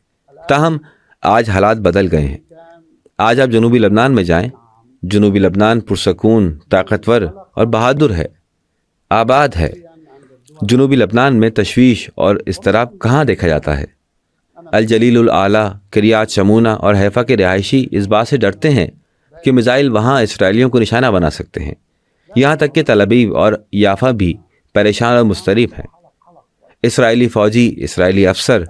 تاہم آج حالات بدل گئے ہیں۔ آج آپ جنوبی لبنان میں جائیں، جنوبی لبنان پرسکون، طاقتور اور بہادر ہے، آباد ہے۔ جنوبی لبنان میں تشویش اور اضطراب کہاں دیکھا جاتا ہے؟ الجلیل الاعلیٰ، کریات شمونہ اور حیفا کے رہائشی اس بات سے ڈرتے ہیں کہ میزائل وہاں اسرائیلیوں کو نشانہ بنا سکتے ہیں۔ یہاں تک کہ تل ابیب اور یافا بھی پریشان اور مضطرب ہیں۔ اسرائیلی فوجی، اسرائیلی افسر،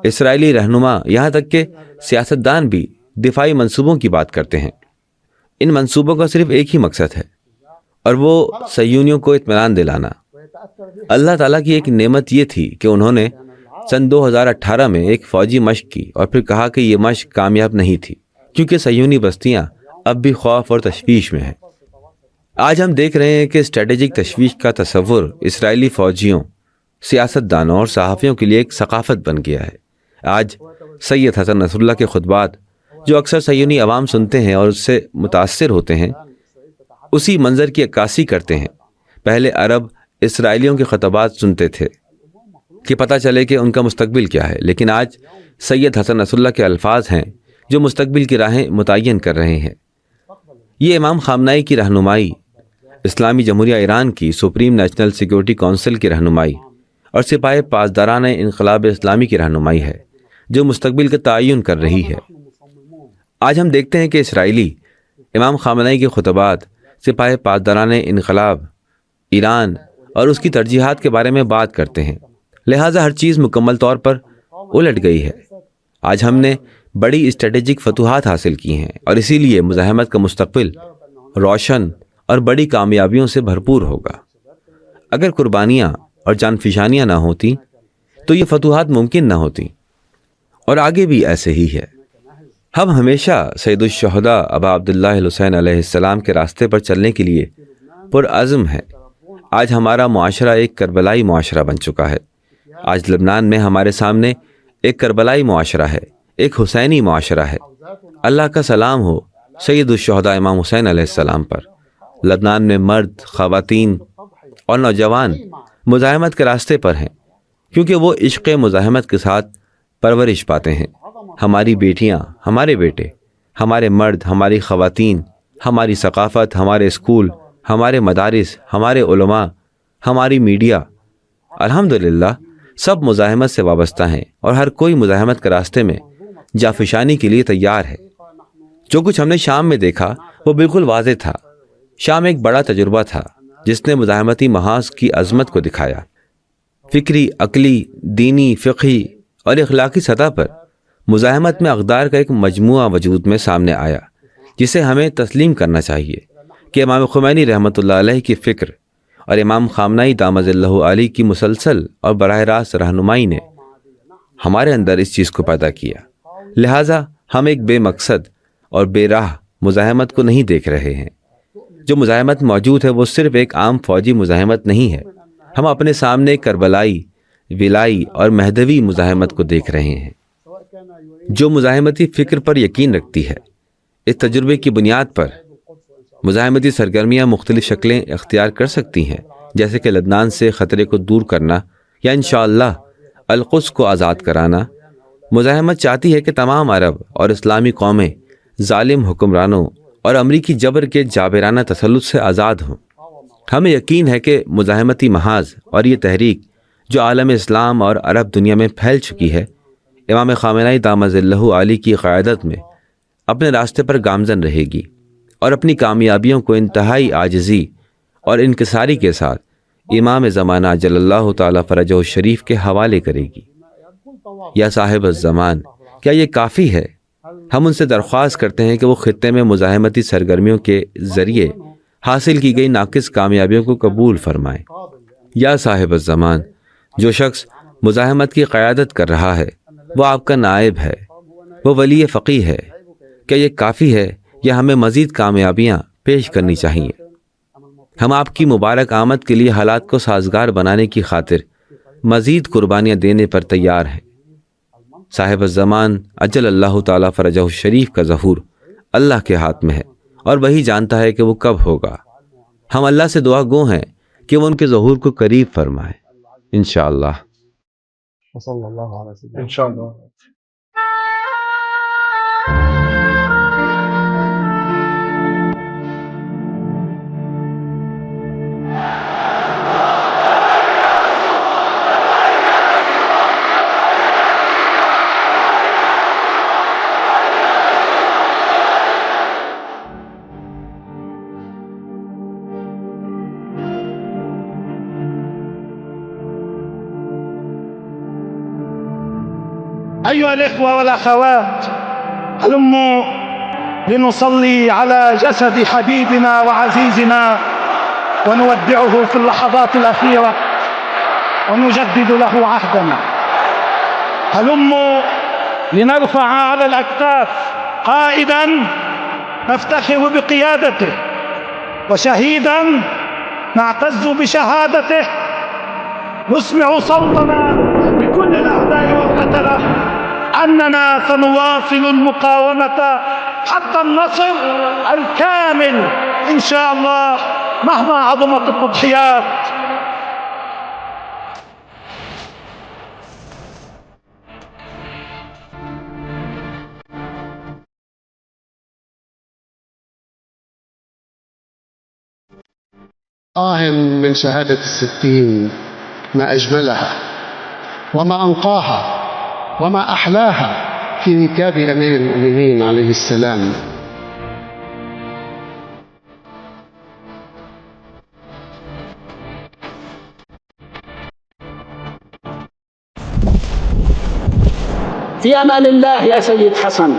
اسرائیلی رہنما، یہاں تک کہ سیاستدان بھی دفاعی منصوبوں کی بات کرتے ہیں۔ ان منصوبوں کا صرف ایک ہی مقصد ہے، اور وہ صہیونیوں کو اطمینان دلانا۔ اللہ تعالیٰ کی ایک نعمت یہ تھی کہ انہوں نے سن 2018 میں ایک فوجی مشق کی اور پھر کہا کہ یہ مشق کامیاب نہیں تھی، کیونکہ صہیونی بستیاں اب بھی خوف اور تشویش میں ہیں۔ آج ہم دیکھ رہے ہیں کہ اسٹریٹجک تشویش کا تصور اسرائیلی فوجیوں، سیاستدانوں اور صحافیوں کے لیے ایک ثقافت بن گیا ہے۔ آج سید حسن نصراللہ کے خطبات جو اکثر صہیونی عوام سنتے ہیں اور اس سے متاثر ہوتے ہیں، اسی منظر کی عکاسی کرتے ہیں۔ پہلے عرب اسرائیلیوں کے خطبات سنتے تھے کہ پتہ چلے کہ ان کا مستقبل کیا ہے، لیکن آج سید حسن نصراللہ کے الفاظ ہیں جو مستقبل کی راہیں متعین کر رہے ہیں۔ یہ امام خامنئی کی رہنمائی، اسلامی جمہوریہ ایران کی سپریم نیشنل سیکیورٹی کونسل کی رہنمائی اور سپاہ پاسداران انقلاب اسلامی کی رہنمائی ہے جو مستقبل کا تعین کر رہی ہے۔ آج ہم دیکھتے ہیں کہ اسرائیلی امام خامنئی کے خطبات سپاہ پاسداران انقلاب ایران اور اس کی ترجیحات کے بارے میں بات کرتے ہیں، لہٰذا ہر چیز مکمل طور پر الٹ گئی ہے۔ آج ہم نے بڑی اسٹریٹجک فتوحات حاصل کی ہیں اور اسی لیے مزاحمت کا مستقبل روشن اور بڑی کامیابیوں سے بھرپور ہوگا۔ اگر قربانیاں اور جان فشانیاں نہ ہوتی تو یہ فتوحات ممکن نہ ہوتی، اور آگے بھی ایسے ہی ہے۔ ہم ہمیشہ سید الشہداء ابا عبداللہ الحسین علیہ السلام کے راستے پر چلنے کے لیے پرعزم ہیں۔ آج ہمارا معاشرہ ایک کربلائی معاشرہ بن چکا ہے۔ آج لبنان میں ہمارے سامنے ایک کربلائی معاشرہ ہے، ایک حسینی معاشرہ ہے۔ اللہ کا سلام ہو سید الشہداء امام حسین علیہ السلام پر۔ لبنان میں مرد، خواتین اور نوجوان مزاحمت کے راستے پر ہیں، کیونکہ وہ عشق مزاحمت کے ساتھ پرورش پاتے ہیں۔ ہماری بیٹیاں، ہمارے بیٹے، ہمارے مرد، ہماری خواتین، ہماری ثقافت، ہمارے اسکول، ہمارے مدارس، ہمارے علماء، ہماری میڈیا، الحمدللہ سب مزاحمت سے وابستہ ہیں، اور ہر کوئی مزاحمت کے راستے میں جافشانی کے لیے تیار ہے۔ جو کچھ ہم نے شام میں دیکھا وہ بالکل واضح تھا۔ شام ایک بڑا تجربہ تھا جس نے مزاحمتی محاذ کی عظمت کو دکھایا۔ فکری، عقلی، دینی، فقہی اور اخلاقی سطح پر مزاحمت میں اقدار کا ایک مجموعہ وجود میں سامنے آیا، جسے ہمیں تسلیم کرنا چاہیے کہ امام خمینی رحمۃ اللہ علیہ کی فکر اور امام خامنہئی دامت اللہ علی کی مسلسل اور براہ راست رہنمائی نے ہمارے اندر اس چیز کو پیدا کیا۔ لہٰذا ہم ایک بے مقصد اور بے راہ مزاحمت کو نہیں دیکھ رہے ہیں۔ جو مزاحمت موجود ہے وہ صرف ایک عام فوجی مزاحمت نہیں ہے۔ ہم اپنے سامنے کربلائی، ولائی اور مہدوی مزاحمت کو دیکھ رہے ہیں، جو مزاحمتی فکر پر یقین رکھتی ہے۔ اس تجربے کی بنیاد پر مزاحمتی سرگرمیاں مختلف شکلیں اختیار کر سکتی ہیں، جیسے کہ لبنان سے خطرے کو دور کرنا یا انشاءاللہ القدس کو آزاد کرانا۔ مزاحمت چاہتی ہے کہ تمام عرب اور اسلامی قومیں ظالم حکمرانوں اور امریکی جبر کے جابرانہ تسلط سے آزاد ہوں۔ ہمیں یقین ہے کہ مزاحمتی محاذ اور یہ تحریک جو عالم اسلام اور عرب دنیا میں پھیل چکی ہے، امام خامنہئی دامت اللہ علی کی قیادت میں اپنے راستے پر گامزن رہے گی، اور اپنی کامیابیوں کو انتہائی عاجزی اور انکساری کے ساتھ امام زمانہ جل اللہ تعالیٰ فرجہ الشریف کے حوالے کرے گی۔ یا صاحب الزمان، کیا یہ کافی ہے؟ ہم ان سے درخواست کرتے ہیں کہ وہ خطے میں مزاحمتی سرگرمیوں کے ذریعے حاصل کی گئی ناقص کامیابیوں کو قبول فرمائیں۔ یا صاحب الزمان، جو شخص مزاحمت کی قیادت کر رہا ہے وہ آپ کا نائب ہے، وہ ولی فقیہ ہے۔ کیا یہ کافی ہے یا ہمیں مزید کامیابیاں پیش کرنی چاہیے؟ ہم آپ کی مبارک آمد کے لیے حالات کو سازگار بنانے کی خاطر مزید قربانیاں دینے پر تیار ہیں۔ صاحب الزمان اجل اللہ تعالیٰ فرجہ الشریف کا ظہور اللہ کے ہاتھ میں ہے، اور وہی جانتا ہے کہ وہ کب ہوگا۔ ہم اللہ سے دعا گو ہیں کہ وہ ان کے ظہور کو قریب فرمائے، انشاءاللہ۔ وصلی اللہ علیہ وسلم۔ انشاءاللہ۔ أيها الإخوة والأخوات، هلموا لنصلي على جسد حبيبنا وعزيزنا ونودعه في اللحظات الأخيرة ونجدد له عهدنا. هلموا لنرفع على الأكتاف قائدا نفتخر بقيادته، وشهيدا نعتز بشهادته، نسمع صوتنا بكل الأعداء والقتلة أننا سنواصل المقاومة حتى النصر الكامل إن شاء الله مهما عظمت التضحيات. من شهادة الستين، ما أجملها وما أنقاها وما أحلاها في ركاب أمير المؤمنين عليه السلام. في أمان الله يا سيد حسن،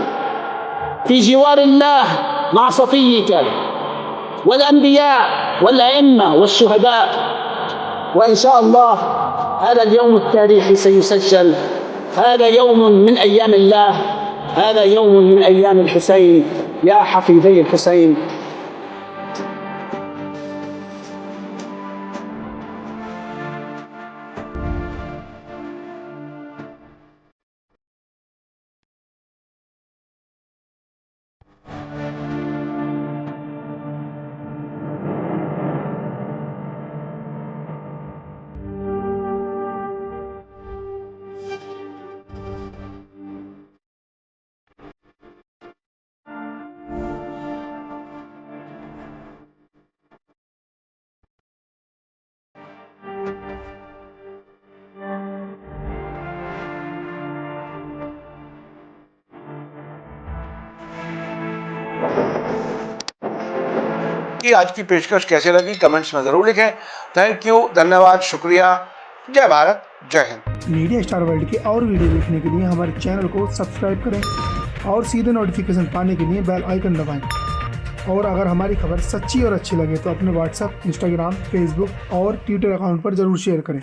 في جوار الله مع صفيك، والأنبياء والأئمة والشهداء. وإن شاء الله هذا اليوم التاريخي سيسجل. هذا يوم من أيام الله، هذا يوم من أيام الحسين يا حفيدي الحسين. کہ آج کی پیشکش کیسے لگی کمنٹس میں ضرور لکھیں. تھینک یو، دھنیہ واد، شکریہ. جے بھارت، جے ہند. میڈیا اسٹار ورلڈ کے اور ویڈیو دیکھنے کے لیے ہمارے چینل کو سبسکرائب کریں اور سیدھے نوٹیفیکیشن پانے کے لیے بیل آئیکن دبائیں. اور اگر ہماری خبر سچی اور اچھی لگے تو اپنے واٹس ایپ، انسٹاگرام، فیس بک اور ٹویٹر اکاؤنٹ پر ضرور شیئر کریں.